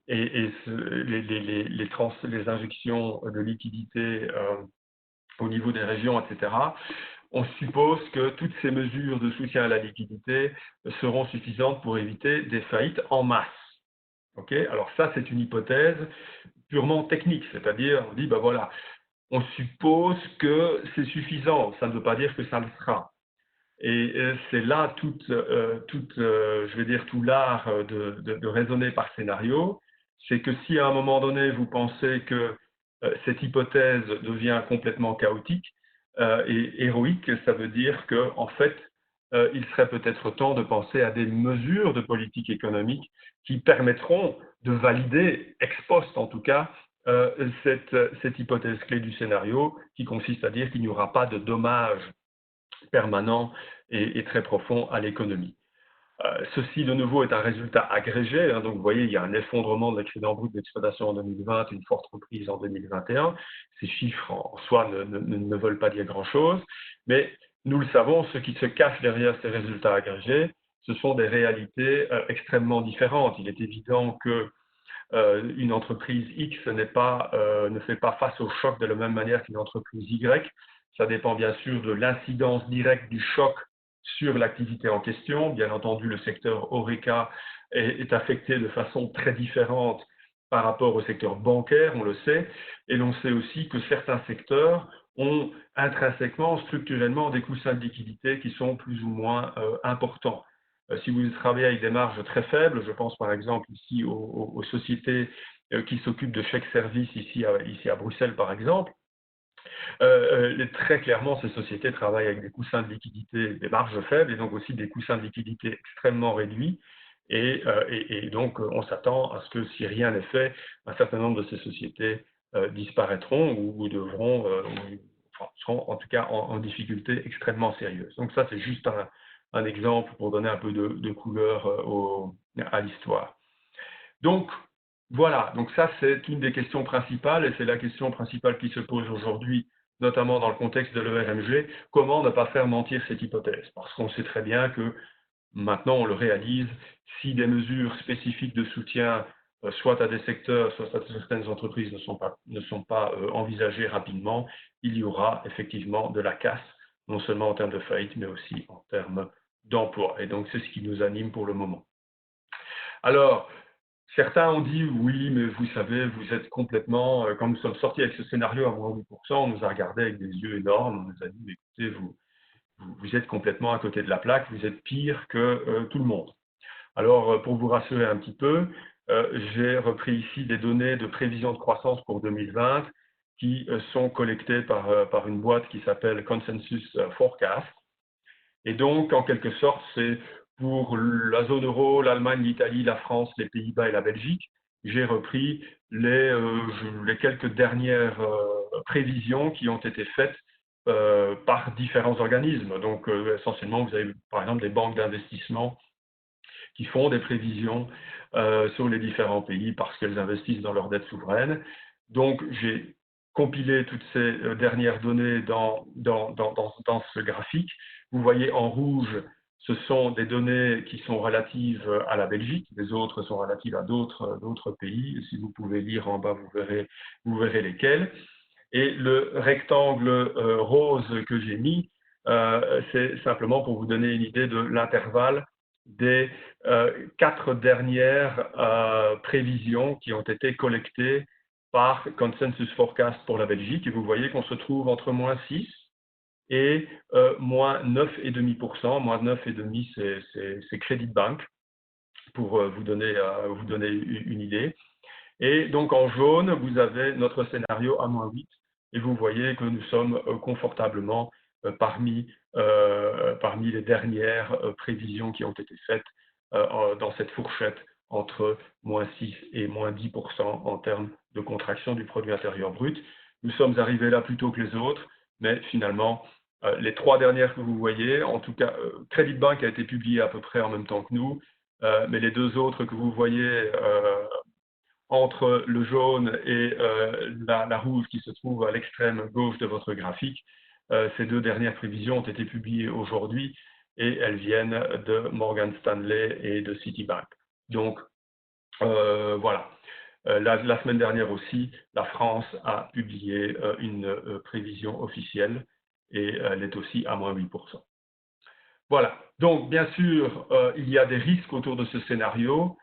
et les injections de liquidité au niveau des régions, etc., on suppose que toutes ces mesures de soutien à la liquidité seront suffisantes pour éviter des faillites en masse. Okay, alors ça, c'est une hypothèse purement technique, c'est-à-dire on dit, ben voilà, on suppose que c'est suffisant, ça ne veut pas dire que ça le sera. Et c'est là je vais dire, tout l'art de raisonner par scénario, c'est que si à un moment donné vous pensez que cette hypothèse devient complètement chaotique et héroïque, ça veut dire que en fait, il serait peut-être temps de penser à des mesures de politique économique qui permettront de valider, ex post en tout cas, cette hypothèse clé du scénario, qui consiste à dire qu'il n'y aura pas de dommages permanent et très profond à l'économie. Ceci, de nouveau, est un résultat agrégé. Hein, donc, vous voyez, il y a un effondrement de l'excédent brut d'exploitation en 2020, une forte reprise en 2021. Ces chiffres, en soi, ne veulent pas dire grand-chose. Mais nous le savons, ce qui se cache derrière ces résultats agrégés, ce sont des réalités extrêmement différentes. Il est évident que une entreprise X ne fait pas face au choc de la même manière qu'une entreprise Y. Ça dépend bien sûr de l'incidence directe du choc sur l'activité en question. Bien entendu, le secteur Horeca est affecté de façon très différente par rapport au secteur bancaire, on le sait, et l'on sait aussi que certains secteurs ont intrinsèquement, structurellement, des coussins de liquidité qui sont plus ou moins importants. Si vous travaillez avec des marges très faibles, je pense par exemple ici aux sociétés qui s'occupent de chèques services ici à Bruxelles par exemple, très clairement ces sociétés travaillent avec des coussins de liquidité, des marges faibles et donc aussi des coussins de liquidité extrêmement réduits et donc on s'attend à ce que si rien n'est fait, un certain nombre de ces sociétés disparaîtront ou devront, enfin, seront en tout cas en difficulté extrêmement sérieuse. Donc ça c'est juste un exemple pour donner un peu de couleur à l'histoire. Donc, voilà, donc ça c'est une des questions principales et c'est la question principale qui se pose aujourd'hui, notamment dans le contexte de l'ERMG, comment ne pas faire mentir cette hypothèse? Parce qu'on sait très bien que maintenant on le réalise, si des mesures spécifiques de soutien, soit à des secteurs, soit à certaines entreprises ne sont pas envisagées rapidement, il y aura effectivement de la casse, non seulement en termes de faillite, mais aussi en termes d'emploi. Et donc c'est ce qui nous anime pour le moment. Alors, certains ont dit oui, mais vous savez, vous êtes complètement, quand nous sommes sortis avec ce scénario à moins 8%, on nous a regardé avec des yeux énormes, on nous a dit, écoutez, vous êtes complètement à côté de la plaque, vous êtes pire que tout le monde. Alors, pour vous rassurer un petit peu, j'ai repris ici des données de prévision de croissance pour 2020 qui sont collectées par une boîte qui s'appelle Consensus Forecast. Et donc, en quelque sorte, c'est pour la zone euro, l'Allemagne, l'Italie, la France, les Pays-Bas et la Belgique. J'ai repris les quelques dernières prévisions qui ont été faites par différents organismes. Donc, essentiellement, vous avez par exemple des banques d'investissement qui font des prévisions sur les différents pays parce qu'elles investissent dans leur dette souveraine. Donc, j'ai compilé toutes ces dernières données dans ce graphique. Vous voyez en rouge, ce sont des données qui sont relatives à la Belgique, les autres sont relatives à d'autres pays. Si vous pouvez lire en bas, vous verrez lesquels. Et le rectangle rose que j'ai mis, c'est simplement pour vous donner une idée de l'intervalle des 4 dernières prévisions qui ont été collectées par Consensus Forecast pour la Belgique. Et vous voyez qu'on se trouve entre moins 6 et moins 9,5%. Moins 9,5%, c'est Credit Bank, pour vous donner une idée. Et donc en jaune, vous avez notre scénario à moins 8. Et vous voyez que nous sommes confortablement parmi les dernières prévisions qui ont été faites dans cette fourchette entre moins 6 et moins 10% en termes de contraction du produit intérieur brut. Nous sommes arrivés là plus tôt que les autres, mais finalement, les 3 dernières que vous voyez, en tout cas, Credit Bank a été publié à peu près en même temps que nous, mais les 2 autres que vous voyez entre le jaune et la rouge qui se trouve à l'extrême gauche de votre graphique. Ces deux dernières prévisions ont été publiées aujourd'hui et elles viennent de Morgan Stanley et de Citibank. Donc, voilà. La semaine dernière aussi, la France a publié une prévision officielle et elle est aussi à moins 8%. Voilà. Donc, bien sûr, il y a des risques autour de ce scénario,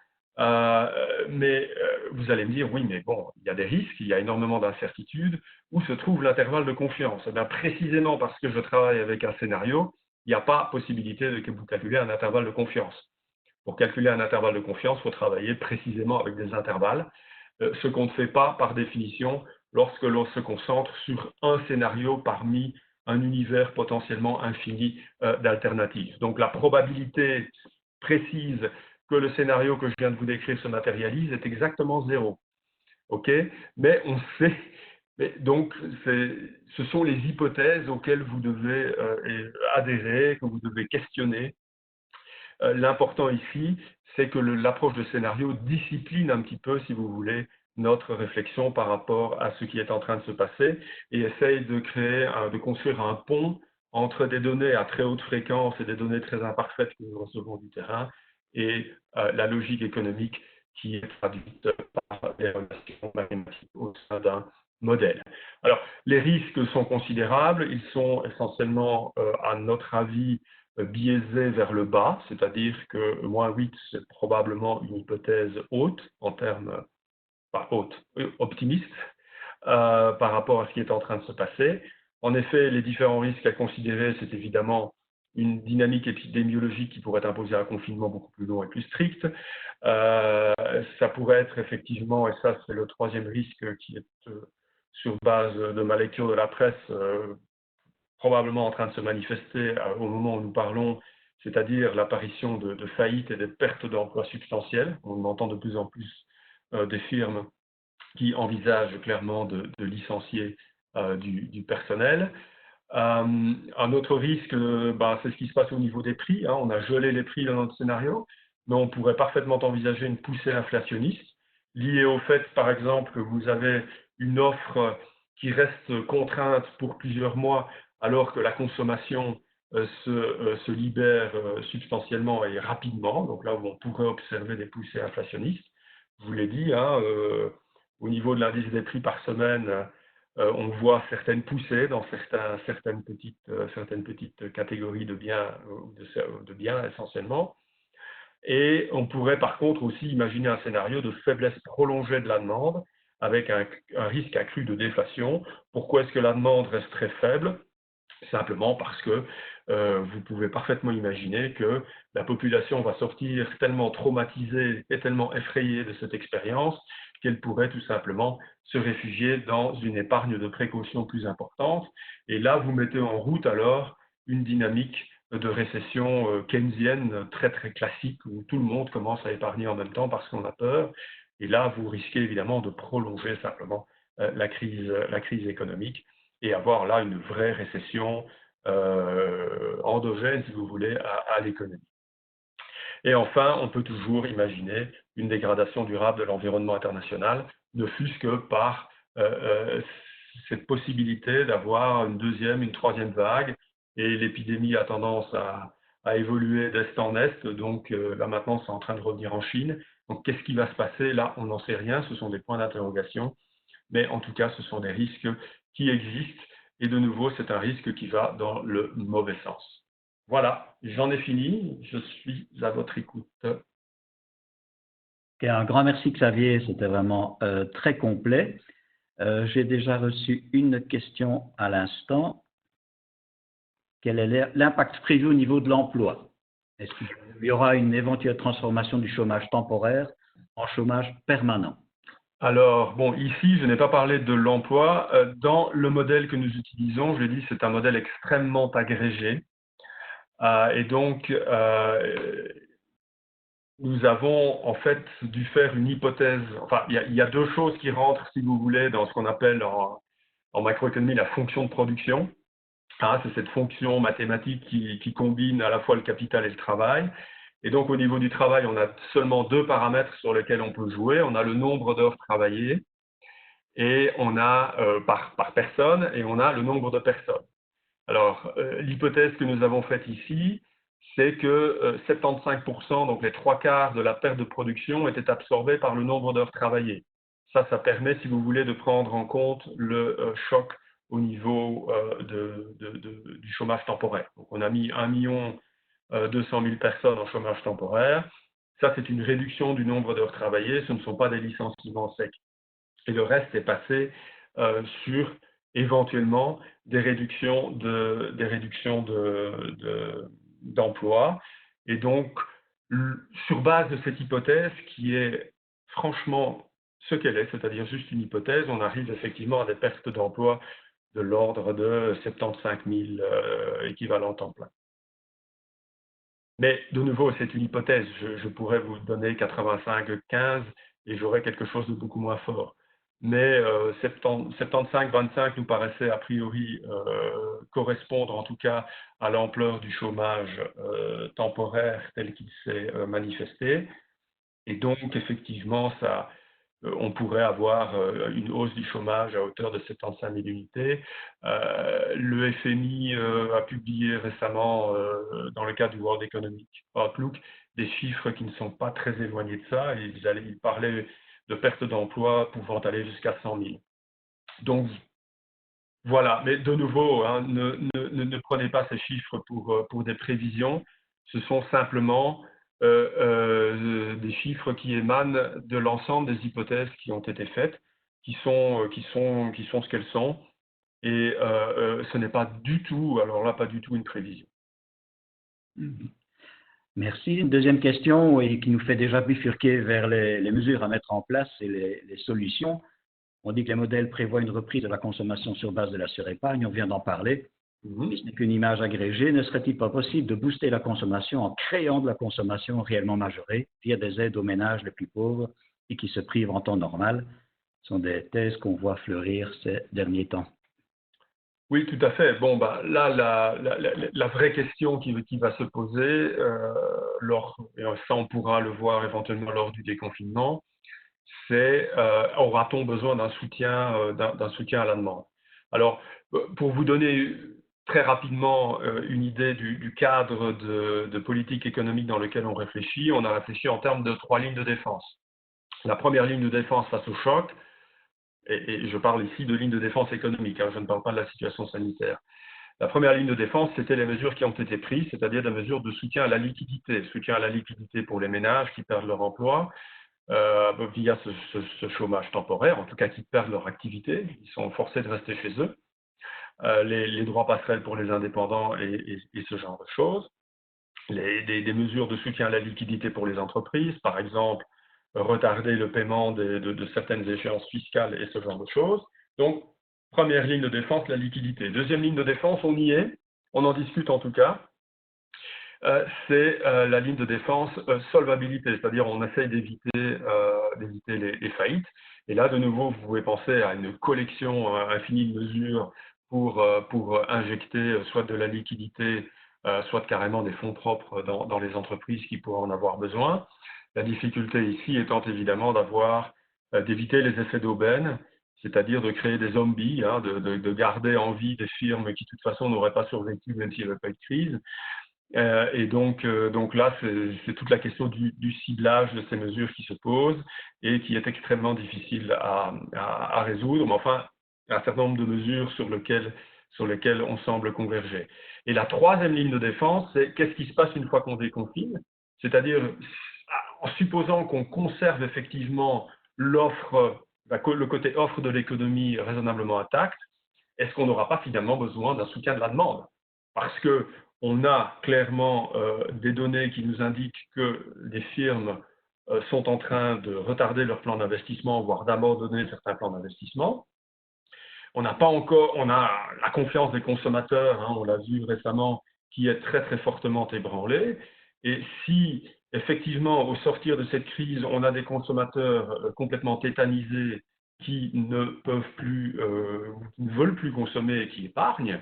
mais vous allez me dire, oui, mais bon, il y a des risques, il y a énormément d'incertitudes. Où se trouve l'intervalle de confiance? Eh bien, précisément parce que je travaille avec un scénario, il n'y a pas possibilité de vous calculer un intervalle de confiance. Pour calculer un intervalle de confiance, il faut travailler précisément avec des intervalles, ce qu'on ne fait pas par définition lorsque l'on se concentre sur un scénario parmi un univers potentiellement infini d'alternatives. Donc la probabilité précise que le scénario que je viens de vous décrire se matérialise est exactement 0. OK? Mais on sait, donc ce sont les hypothèses auxquelles vous devez adhérer, que vous devez questionner. L'important ici, c'est que l'approche de scénario discipline un petit peu, si vous voulez, notre réflexion par rapport à ce qui est en train de se passer et essaye de de construire un pont entre des données à très haute fréquence et des données très imparfaites que nous recevons du terrain et la logique économique qui est traduite par des relations mathématiques au sein d'un modèle. Alors, les risques sont considérables, ils sont essentiellement, à notre avis, biaisé vers le bas, c'est-à-dire que moins 8, c'est probablement une hypothèse haute, en termes, pas haute, optimiste, par rapport à ce qui est en train de se passer. En effet, les différents risques à considérer, c'est évidemment une dynamique épidémiologique qui pourrait imposer un confinement beaucoup plus long et plus strict. Ça pourrait être effectivement, et ça c'est le troisième risque qui est sur base de ma lecture de la presse, probablement en train de se manifester au moment où nous parlons, c'est-à-dire l'apparition de faillites et de pertes d'emplois substantielles. On entend de plus en plus des firmes qui envisagent clairement de licencier du personnel. Un autre risque, c'est ce qui se passe au niveau des prix. On a gelé les prix dans notre scénario, mais on pourrait parfaitement envisager une poussée inflationniste liée au fait, par exemple, que vous avez une offre qui reste contrainte pour plusieurs mois alors que la consommation se libère substantiellement et rapidement. Donc là où on pourrait observer des poussées inflationnistes. Je vous l'ai dit, au niveau de l'indice des prix par semaine, on voit certaines poussées dans certaines petites catégories de biens, de biens essentiellement. Et on pourrait par contre aussi imaginer un scénario de faiblesse prolongée de la demande avec un risque accru de déflation. Pourquoi est-ce que la demande reste très faible? Simplement parce que vous pouvez parfaitement imaginer que la population va sortir tellement traumatisée et tellement effrayée de cette expérience qu'elle pourrait tout simplement se réfugier dans une épargne de précaution plus importante. Et là, vous mettez en route alors une dynamique de récession keynesienne très très classique où tout le monde commence à épargner en même temps parce qu'on a peur. Et là, vous risquez évidemment de prolonger simplement la crise économique et avoir là une vraie récession endogène, si vous voulez, à l'économie. Et enfin, on peut toujours imaginer une dégradation durable de l'environnement international, ne fût-ce que par cette possibilité d'avoir une deuxième, une troisième vague, et l'épidémie a tendance à évoluer d'est en est, donc là maintenant c'est en train de revenir en Chine. Donc qu'est-ce qui va se passer? Là, on n'en sait rien, ce sont des points d'interrogation, mais en tout cas, ce sont des risques qui existent, et de nouveau, c'est un risque qui va dans le mauvais sens. Voilà, j'en ai fini, je suis à votre écoute. Et un grand merci Xavier, c'était vraiment très complet. J'ai déjà reçu une question à l'instant. Quel est l'impact prévu au niveau de l'emploi? Est-ce qu'il y aura une éventuelle transformation du chômage temporaire en chômage permanent? Alors, bon, ici, je n'ai pas parlé de l'emploi. Dans le modèle que nous utilisons, je l'ai dit, c'est un modèle extrêmement agrégé. Et donc, nous avons en fait dû faire une hypothèse. Enfin, il y a deux choses qui rentrent, si vous voulez, dans ce qu'on appelle en macroéconomie la fonction de production. C'est cette fonction mathématique qui combine à la fois le capital et le travail. Et donc, au niveau du travail, on a seulement deux paramètres sur lesquels on peut jouer. On a le nombre d'heures travaillées et on a par personne, et on a le nombre de personnes. Alors, l'hypothèse que nous avons faite ici, c'est que 75%, donc les trois quarts de la perte de production, était absorbée par le nombre d'heures travaillées. Ça permet, si vous voulez, de prendre en compte le choc au niveau du chômage temporaire. Donc, on a mis 1,2 million personnes en chômage temporaire. Ça, c'est une réduction du nombre d'heures travaillées. Ce ne sont pas des licenciements secs. Et le reste est passé sur éventuellement des réductions d'emplois. Et donc, sur base de cette hypothèse qui est franchement ce qu'elle est, c'est-à-dire juste une hypothèse, on arrive effectivement à des pertes d'emplois de l'ordre de 75 000 équivalents temps plein. Mais de nouveau, c'est une hypothèse. Je pourrais vous donner 85-15 et j'aurais quelque chose de beaucoup moins fort. Mais 75-25 nous paraissait a priori correspondre en tout cas à l'ampleur du chômage temporaire tel qu'il s'est manifesté. Et donc, effectivement, on pourrait avoir une hausse du chômage à hauteur de 75 000 unités. Le FMI a publié récemment, dans le cadre du World Economic Outlook, des chiffres qui ne sont pas très éloignés de ça. Il parlait de pertes d'emploi pouvant aller jusqu'à 100 000. Donc, voilà. Mais de nouveau, hein, ne prenez pas ces chiffres pour des prévisions. Ce sont simplement des chiffres qui émanent de l'ensemble des hypothèses qui ont été faites, qui sont ce qu'elles sont. Et ce n'est pas du tout, alors là, pas du tout une prévision. Merci. Une deuxième question et qui nous fait déjà bifurquer vers les mesures à mettre en place et les solutions. On dit que les modèles prévoient une reprise de la consommation sur base de la surépargne, on vient d'en parler. Mais ce n'est qu'une image agrégée. Ne serait-il pas possible de booster la consommation en créant de la consommation réellement majorée via des aides aux ménages les plus pauvres et qui se privent en temps normal? Ce sont des thèses qu'on voit fleurir ces derniers temps. Oui, tout à fait. Bon, bah, là, la vraie question qui va se poser, et ça on pourra le voir éventuellement lors du déconfinement, c'est aura-t-on besoin d'un soutien à la demande? Alors, pour vous donner très rapidement une idée du cadre de politique économique dans lequel on réfléchit, on a réfléchi en termes de 3 lignes de défense. La première ligne de défense face au choc, et je parle ici de ligne de défense économique, hein, je ne parle pas de la situation sanitaire. La première ligne de défense, c'était les mesures qui ont été prises, c'est-à-dire des mesures de soutien à la liquidité pour les ménages qui perdent leur emploi, via ce chômage temporaire, en tout cas qui perdent leur activité, ils sont forcés de rester chez eux, les droits passerelles pour les indépendants et ce genre de choses, des mesures de soutien à la liquidité pour les entreprises, par exemple retarder le paiement de certaines échéances fiscales et ce genre de choses. Donc, première ligne de défense, la liquidité. Deuxième ligne de défense, on y est, on en discute en tout cas, c'est la ligne de défense solvabilité, c'est-à-dire on essaye d'éviter les faillites. Et là, de nouveau, vous pouvez penser à une collection infinie de mesures pour injecter soit de la liquidité, soit carrément des fonds propres dans les entreprises qui pourraient en avoir besoin. La difficulté ici étant évidemment d'éviter les effets d'aubaine, c'est-à-dire de créer des zombies, hein, de garder en vie des firmes qui de toute façon n'auraient pas survécu même s'il n'y avait pas eu de crise. Et donc là, c'est toute la question du ciblage de ces mesures qui se pose et qui est extrêmement difficile à résoudre, mais enfin, il y a un certain nombre de mesures sur lesquelles on semble converger. Et la troisième ligne de défense, c'est qu'est-ce qui se passe une fois qu'on déconfine, c'est-à-dire en supposant qu'on conserve effectivement le côté offre de l'économie raisonnablement intact, est-ce qu'on n'aura pas finalement besoin d'un soutien de la demande? Parce que on a clairement des données qui nous indiquent que les firmes sont en train de retarder leur plan d'investissement, voire d'abandonner certains plans d'investissement. On a la confiance des consommateurs, hein, on l'a vu récemment, qui est très très fortement ébranlée. Et si effectivement, au sortir de cette crise, on a des consommateurs complètement tétanisés qui ne veulent plus consommer et qui épargnent,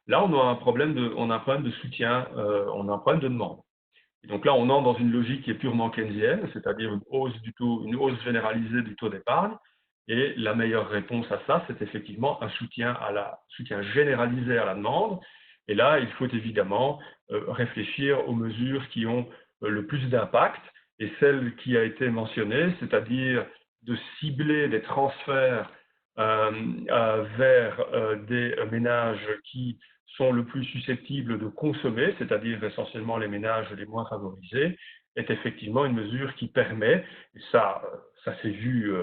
là, on a un problème de soutien, on a un problème de demande. Et donc là, on entre dans une logique qui est purement keynésienne, c'est-à-dire une hausse généralisée du taux d'épargne. Et la meilleure réponse à ça, c'est effectivement un soutien généralisé à la demande. Et là, il faut évidemment réfléchir aux mesures qui ont le plus d'impact. Et celle qui a été mentionnée, c'est-à-dire de cibler des transferts vers des ménages qui sont le plus susceptibles de consommer, c'est-à-dire essentiellement les ménages les moins favorisés, est effectivement une mesure qui permet, et ça s'est vu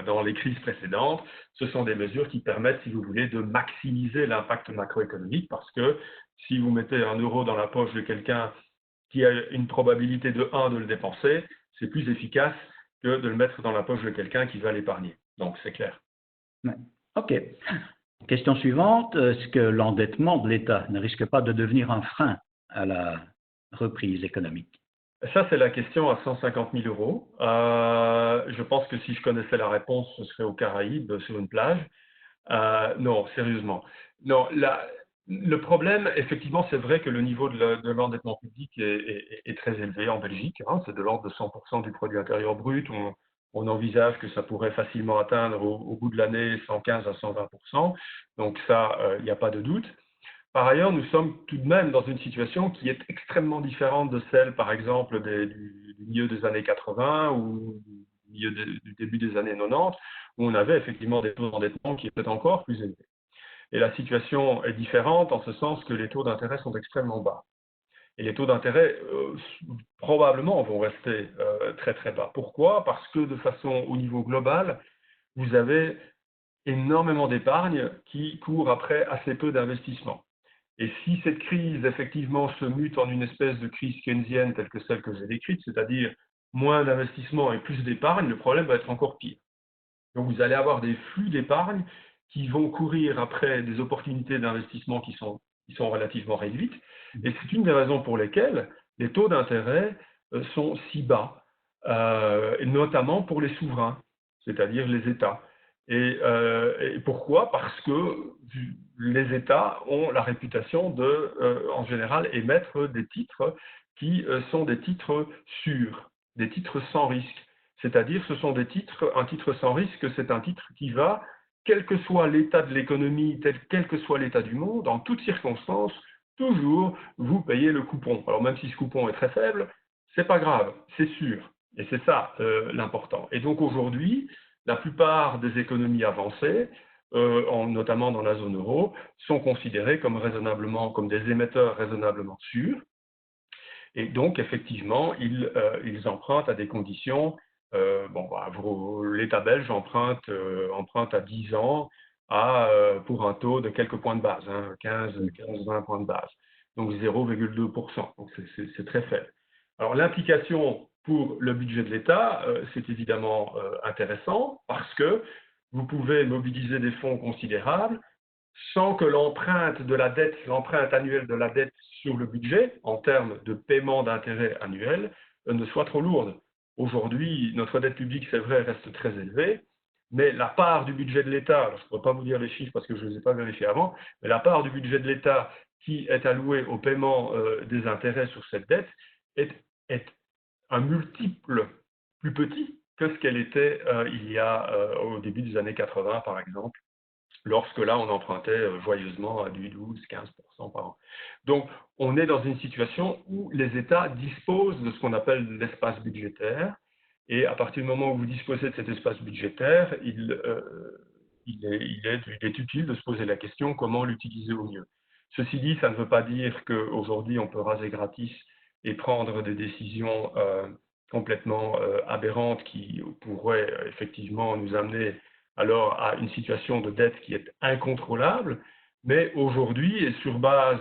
dans les crises précédentes, ce sont des mesures qui permettent, si vous voulez, de maximiser l'impact macroéconomique, parce que si vous mettez 1 euro dans la poche de quelqu'un qui a une probabilité de 1 de le dépenser, c'est plus efficace que de le mettre dans la poche de quelqu'un qui va l'épargner. Donc, c'est clair. Ouais. OK. Question suivante, est-ce que l'endettement de l'État ne risque pas de devenir un frein à la reprise économique? Ça, c'est la question à 150 000 euros. Je pense que si je connaissais la réponse, ce serait aux Caraïbes, sur une plage. Non, sérieusement. Non, le problème, effectivement, c'est vrai que le niveau de l'endettement public est très élevé en Belgique. Hein, c'est de l'ordre de 100% du produit intérieur brut. On envisage que ça pourrait facilement atteindre au bout de l'année 115 à 120%. Donc ça, il n'y a pas de doute. Par ailleurs, nous sommes tout de même dans une situation qui est extrêmement différente de celle, par exemple, du milieu des années 80 ou du début des années 90, où on avait effectivement des taux d'endettement qui étaient encore plus élevés. Et la situation est différente en ce sens que les taux d'intérêt sont extrêmement bas. Et les taux d'intérêt, probablement, vont rester très très bas. Pourquoi? Parce que de façon au niveau global, vous avez énormément d'épargne qui court après assez peu d'investissement. Et si cette crise, effectivement, se mute en une espèce de crise keynésienne telle que celle que j'ai décrite, c'est-à-dire moins d'investissement et plus d'épargne, le problème va être encore pire. Donc, vous allez avoir des flux d'épargne qui vont courir après des opportunités d'investissement qui sont relativement réduites. Et c'est une des raisons pour lesquelles les taux d'intérêt sont si bas, et notamment pour les souverains, c'est-à-dire les États. Et pourquoi? Parce que les États ont la réputation de, en général, émettre des titres qui sont des titres sûrs, des titres sans risque. C'est-à-dire, ce sont des titres, un titre sans risque, c'est un titre qui va, quel que soit l'état de l'économie, quel que soit l'état du monde, en toutes circonstances, toujours vous payez le coupon. Alors même si ce coupon est très faible, c'est pas grave, c'est sûr. Et c'est ça l'important. Et donc aujourd'hui, la plupart des économies avancées, notamment dans la zone euro, sont considérées comme des émetteurs raisonnablement sûrs. Et donc, effectivement, ils empruntent à des conditions. L'État belge emprunte à 10 ans pour un taux de quelques points de base, hein, 15-20 points de base, donc 0,2%. Donc, c'est très faible. Alors, l'implication pour le budget de l'État, c'est évidemment intéressant parce que vous pouvez mobiliser des fonds considérables sans que l'empreinte annuelle de la dette sur le budget, en termes de paiement d'intérêts annuels, ne soit trop lourde. Aujourd'hui, notre dette publique, c'est vrai, reste très élevée, mais la part du budget de l'État, alors je ne pourrais pas vous dire les chiffres parce que je ne les ai pas vérifiés avant, mais la part du budget de l'État qui est allouée au paiement des intérêts sur cette dette est un multiple plus petit que ce qu'elle était au début des années 80, par exemple, lorsque là, on empruntait joyeusement à du 12-15% par an. Donc, on est dans une situation où les États disposent de ce qu'on appelle l'espace budgétaire, et à partir du moment où vous disposez de cet espace budgétaire, il est utile de se poser la question comment l'utiliser au mieux. Ceci dit, ça ne veut pas dire qu'aujourd'hui, on peut raser gratis et prendre des décisions complètement aberrantes qui pourraient effectivement nous amener alors à une situation de dette qui est incontrôlable, mais aujourd'hui, et sur base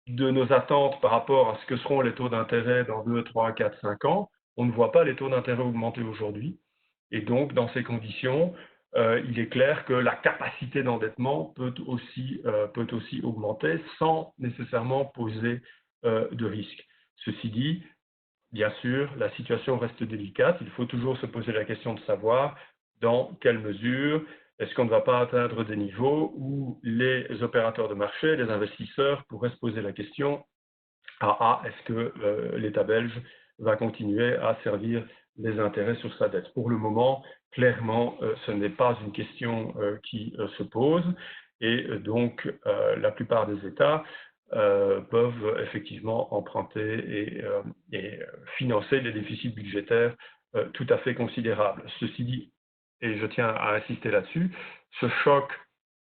de nos attentes par rapport à ce que seront les taux d'intérêt dans 2, 3, 4, 5 ans, on ne voit pas les taux d'intérêt augmenter aujourd'hui. Et donc, dans ces conditions, il est clair que la capacité d'endettement peut aussi augmenter sans nécessairement poser de risque. Ceci dit, bien sûr, la situation reste délicate. Il faut toujours se poser la question de savoir dans quelle mesure est-ce qu'on ne va pas atteindre des niveaux où les opérateurs de marché, les investisseurs pourraient se poser la question est-ce que l'État belge va continuer à servir les intérêts sur sa dette. Pour le moment, clairement, ce n'est pas une question qui se pose et donc la plupart des États peuvent effectivement emprunter et financer des déficits budgétaires tout à fait considérables. Ceci dit, et je tiens à insister là-dessus, ce choc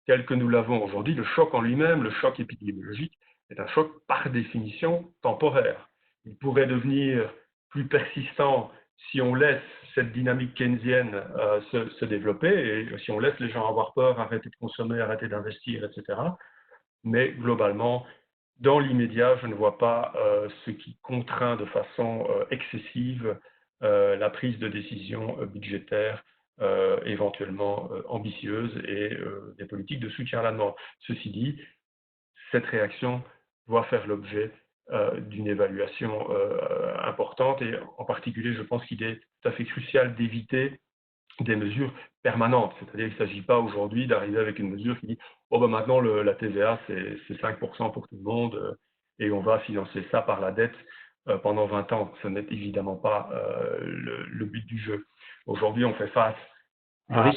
tel que nous l'avons aujourd'hui, le choc en lui-même, le choc épidémiologique, est un choc par définition temporaire. Il pourrait devenir plus persistant si on laisse cette dynamique keynésienne se développer et si on laisse les gens avoir peur, arrêter de consommer, arrêter d'investir, etc. Mais globalement, dans l'immédiat, je ne vois pas ce qui contraint de façon excessive la prise de décision budgétaire éventuellement ambitieuse et des politiques de soutien à la demande. Ceci dit, cette réaction doit faire l'objet d'une évaluation importante et en particulier, je pense qu'il est tout à fait crucial d'éviter des mesures permanentes. C'est-à-dire qu'il ne s'agit pas aujourd'hui d'arriver avec une mesure qui dit « Oh ben maintenant la TVA c'est 5% pour tout le monde et on va financer ça par la dette pendant 20 ans ». Ce n'est évidemment pas le but du jeu. Aujourd'hui, on fait face à,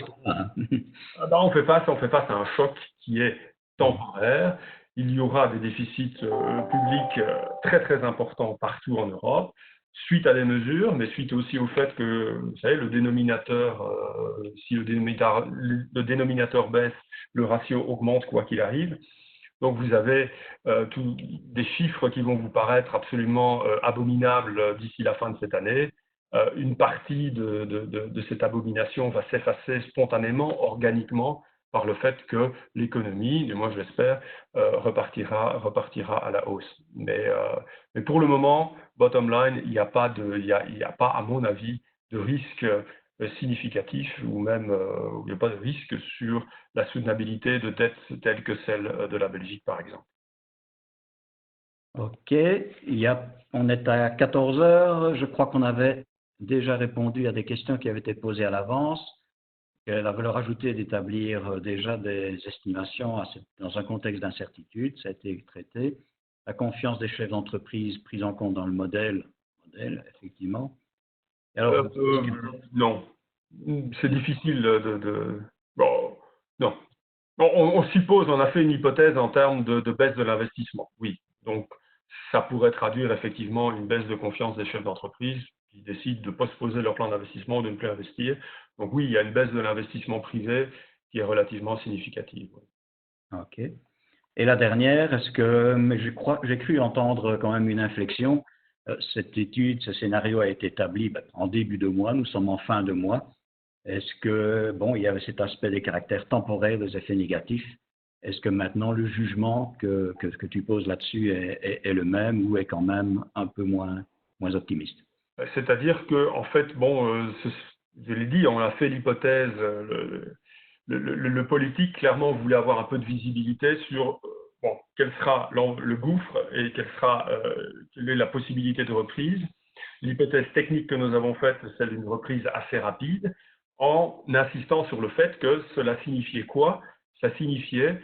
on fait face à un choc qui est temporaire. Il y aura des déficits publics très très importants partout en Europe, suite à des mesures, mais suite aussi au fait que, vous savez, le dénominateur, si le dénominateur baisse, le ratio augmente quoi qu'il arrive. Donc vous avez des chiffres qui vont vous paraître absolument abominables d'ici la fin de cette année. Une partie de cette abomination va s'effacer spontanément, organiquement, par le fait que l'économie, et moi je l'espère, repartira à la hausse. Mais pour le moment, bottom line, il n'y a pas, à mon avis, de risque significatif ou même il n'y a pas de risque sur la soutenabilité de dettes telles que celle de la Belgique, par exemple. OK. On est à 14 heures. Je crois qu'on avait déjà répondu à des questions qui avaient été posées à l'avance. La valeur ajoutée d'établir déjà des estimations dans un contexte d'incertitude, ça a été traité. La confiance des chefs d'entreprise prise en compte dans le modèle effectivement. Alors, non, c'est difficile bon, non. On suppose, on a fait une hypothèse en termes de baisse de l'investissement, oui. Donc, ça pourrait traduire effectivement une baisse de confiance des chefs d'entreprise qui décident de postposer leur plan d'investissement ou de ne plus investir. Donc oui, il y a une baisse de l'investissement privé qui est relativement significative. OK. Et la dernière, j'ai cru entendre quand même une inflexion. Cette étude, ce scénario a été établi en début de mois, nous sommes en fin de mois. Est-ce que, il y avait cet aspect des caractères temporaires des effets négatifs. Est-ce que maintenant le jugement que tu poses là-dessus est le même ou est quand même un peu moins optimiste? C'est-à-dire que, en fait, je l'ai dit, on a fait l'hypothèse, le politique clairement voulait avoir un peu de visibilité sur quel sera le gouffre et quelle est la possibilité de reprise. L'hypothèse technique que nous avons faite, c'est celle d'une reprise assez rapide, en insistant sur le fait que cela signifiait quoi? Ça signifiait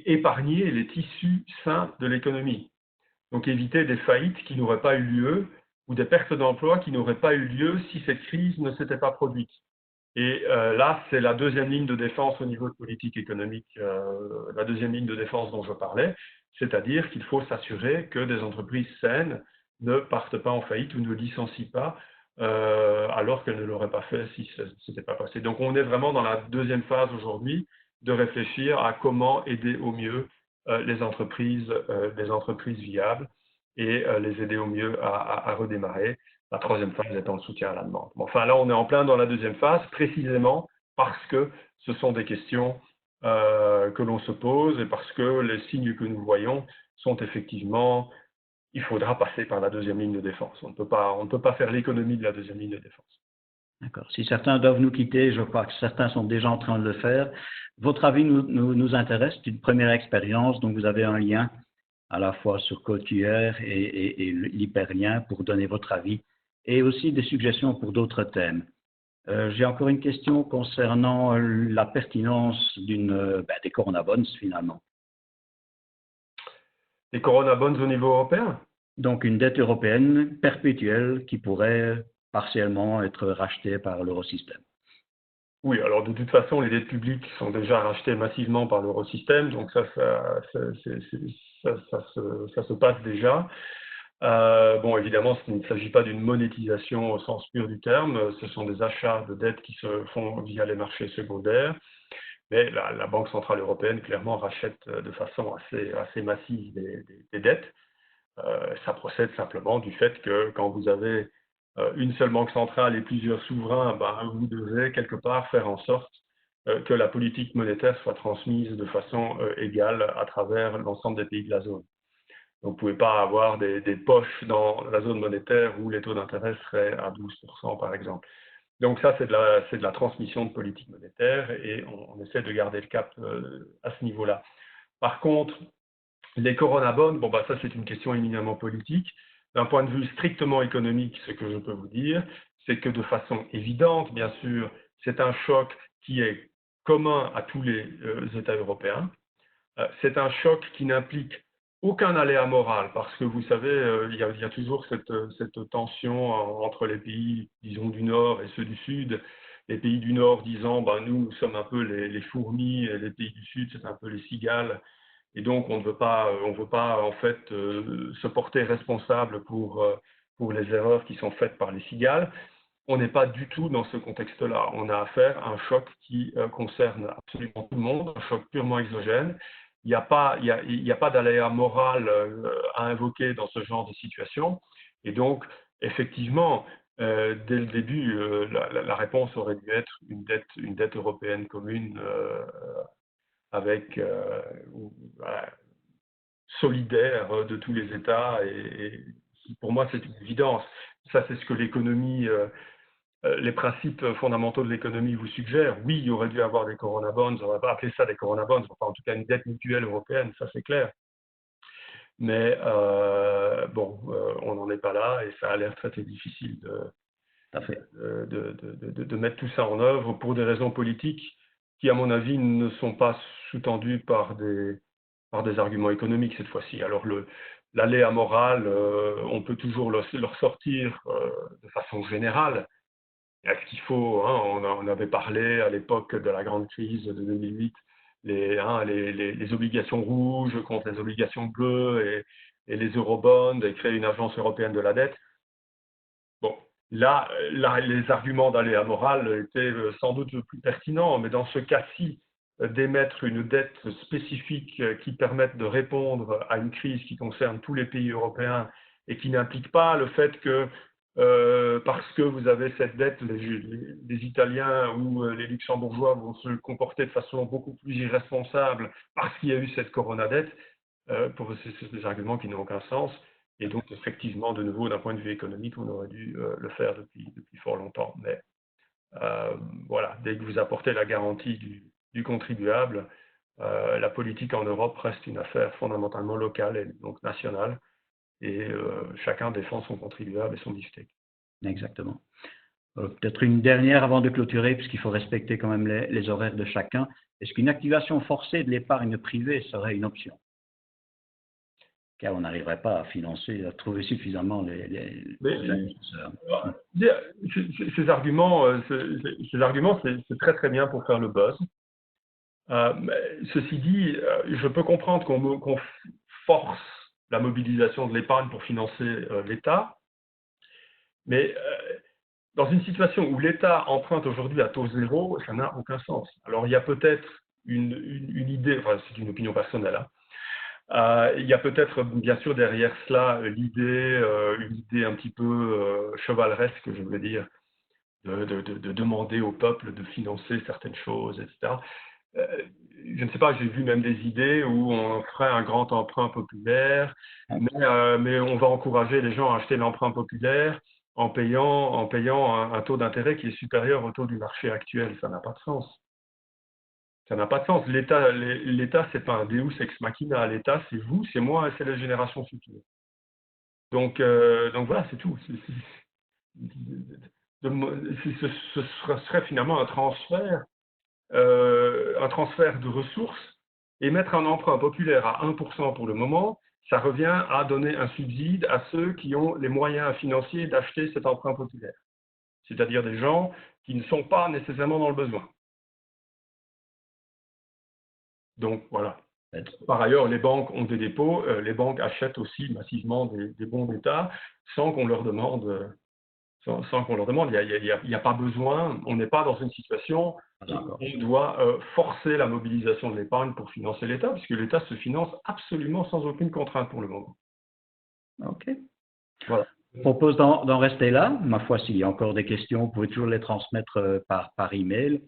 épargner les tissus sains de l'économie. Donc éviter des faillites qui n'auraient pas eu lieu ou des pertes d'emplois qui n'auraient pas eu lieu si cette crise ne s'était pas produite. Et là, c'est la deuxième ligne de défense au niveau de politique économique, la deuxième ligne de défense dont je parlais, c'est-à-dire qu'il faut s'assurer que des entreprises saines ne partent pas en faillite ou ne licencient pas alors qu'elles ne l'auraient pas fait si ça ne s'était pas passé. Donc on est vraiment dans la deuxième phase aujourd'hui de réfléchir à comment aider au mieux les entreprises viables et les aider au mieux à redémarrer. La troisième phase étant le soutien à la demande. Enfin, là, on est en plein dans la deuxième phase, précisément parce que ce sont des questions que l'on se pose et parce que les signes que nous voyons sont effectivement, il faudra passer par la deuxième ligne de défense. On ne peut pas faire l'économie de la deuxième ligne de défense. D'accord. Si certains doivent nous quitter, je crois que certains sont déjà en train de le faire. Votre avis nous intéresse. C'est une première expérience, donc vous avez un lien à la fois sur Côte-UR et l'hyperlien pour donner votre avis et aussi des suggestions pour d'autres thèmes. J'ai encore une question concernant la pertinence des Corona Bonds finalement. Des Corona Bonds au niveau européen? Donc une dette européenne perpétuelle qui pourrait partiellement être rachetée par l'eurosystème. Oui, alors de toute façon, les dettes publiques sont déjà rachetées massivement par l'eurosystème, donc ça se passe déjà. Bon, évidemment, il ne s'agit pas d'une monétisation au sens pur du terme, ce sont des achats de dettes qui se font via les marchés secondaires, mais la Banque Centrale Européenne, clairement, rachète de façon assez massive des dettes. Ça procède simplement du fait que quand vous avez une seule banque centrale et plusieurs souverains, ben, vous devez quelque part faire en sorte que la politique monétaire soit transmise de façon égale à travers l'ensemble des pays de la zone. Donc, vous ne pouvez pas avoir des poches dans la zone monétaire où les taux d'intérêt seraient à 12%, par exemple. Donc, ça, c'est de la transmission de politique monétaire et on essaie de garder le cap à ce niveau-là. Par contre, les Corona Bonds, bon, bah, ça, c'est une question éminemment politique. D'un point de vue strictement économique, ce que je peux vous dire, c'est que de façon évidente, bien sûr, c'est un choc qui est commun à tous les États européens. C'est un choc qui n'implique aucun aléa moral, parce que vous savez, il y a toujours cette tension entre les pays, disons, du Nord et ceux du Sud. Les pays du Nord disant, ben, nous sommes un peu les fourmis, et les pays du Sud, c'est un peu les cigales. Et donc, on ne veut pas en fait se porter responsable pour les erreurs qui sont faites par les cigales. On n'est pas du tout dans ce contexte-là. On a affaire à un choc qui concerne absolument tout le monde, un choc purement exogène. Il n'y a pas d'aléa moral à invoquer dans ce genre de situation. Et donc, effectivement, dès le début, la réponse aurait dû être une dette européenne commune avec voilà, solidaire de tous les États. Et pour moi, c'est une évidence. Ça, c'est ce que l'économie, les principes fondamentaux de l'économie vous suggèrent. Oui, il y aurait dû avoir des Corona Bonds, on ne va pas appeler ça des Corona Bonds, enfin en tout cas une dette mutuelle européenne, ça c'est clair. Mais on n'en est pas là et ça a l'air très difficile de mettre tout ça en œuvre pour des raisons politiques qui, à mon avis, ne sont pas sous-tendues par des arguments économiques cette fois-ci. Alors l'aléa morale, on peut toujours le sortir de façon générale. Ce qu'il faut, hein, on avait parlé à l'époque de la grande crise de 2008, les obligations rouges contre les obligations bleues et les eurobonds et créer une agence européenne de la dette. Bon, là les arguments d'aléa morale étaient sans doute plus pertinents, mais dans ce cas-ci, d'émettre une dette spécifique qui permette de répondre à une crise qui concerne tous les pays européens et qui n'implique pas le fait que parce que vous avez cette dette, les Italiens ou les Luxembourgeois vont se comporter de façon beaucoup plus irresponsable parce qu'il y a eu cette corona-dette, c'est des arguments qui n'ont aucun sens. Et donc, effectivement, de nouveau, d'un point de vue économique, on aurait dû le faire depuis fort longtemps. Mais voilà, dès que vous apportez la garantie du contribuable, la politique en Europe reste une affaire fondamentalement locale et donc nationale. Et chacun défend son contribuable et son beefsteak. Exactement. Peut-être une dernière avant de clôturer, puisqu'il faut respecter quand même les horaires de chacun. Est-ce qu'une activation forcée de l'épargne privée serait une option? Car on n'arriverait pas à financer, à trouver suffisamment les investisseurs. Ces arguments, c'est très très bien pour faire le buzz. Ceci dit, je peux comprendre qu'on force la mobilisation de l'épargne pour financer l'État, mais dans une situation où l'État emprunte aujourd'hui à taux zéro, ça n'a aucun sens. Alors il y a peut-être une idée, enfin c'est une opinion personnelle, hein. Il y a peut-être bien sûr derrière cela une idée un petit peu chevaleresque, je veux dire, de demander au peuple de financer certaines choses, etc. Je ne sais pas, j'ai vu même des idées où on ferait un grand emprunt populaire, mais on va encourager les gens à acheter l'emprunt populaire en payant un taux d'intérêt qui est supérieur au taux du marché actuel. Ça n'a pas de sens. Ça n'a pas de sens. L'État, c'est pas un Deus ex machina. L'État, c'est vous, c'est moi et c'est les générations futures. Donc voilà, c'est tout. Ce serait finalement un transfert de ressources et mettre un emprunt populaire à 1% pour le moment, ça revient à donner un subside à ceux qui ont les moyens financiers d'acheter cet emprunt populaire. C'est-à-dire des gens qui ne sont pas nécessairement dans le besoin. Donc, voilà. Par ailleurs, les banques ont des dépôts, les banques achètent aussi massivement des bons d'État sans qu'on leur demande, il n'y a pas besoin, on n'est pas dans une situation où on doit forcer la mobilisation de l'épargne pour financer l'État, puisque l'État se finance absolument sans aucune contrainte pour le moment. OK. Voilà. Je propose d'en rester là. Ma foi, s'il y a encore des questions, vous pouvez toujours les transmettre par email,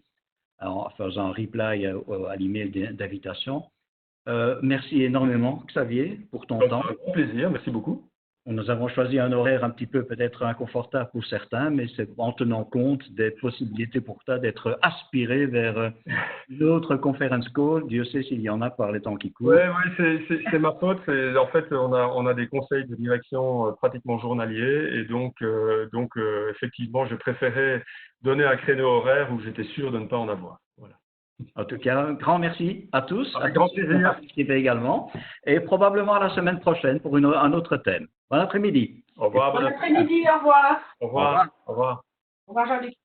en faisant un reply à l'email d'invitation. Merci énormément, Xavier, pour ton temps. Un grand plaisir, merci beaucoup. Nous avons choisi un horaire un petit peu peut-être inconfortable pour certains, mais c'est en tenant compte des possibilités pour toi d'être aspiré vers d'autres conference calls. Dieu sait s'il y en a par les temps qui courent. Oui, c'est ma faute. En fait, on a des conseils de direction pratiquement journaliers, et donc effectivement, je préférais donner un créneau horaire où j'étais sûr de ne pas en avoir. Voilà. En tout cas, un grand merci à tous. Avec grand plaisir. Participer également, et probablement à la semaine prochaine pour un autre thème. Bon après-midi. Au revoir. Bon après-midi, au revoir. Au revoir. Au revoir. Au revoir, Jean-Luc.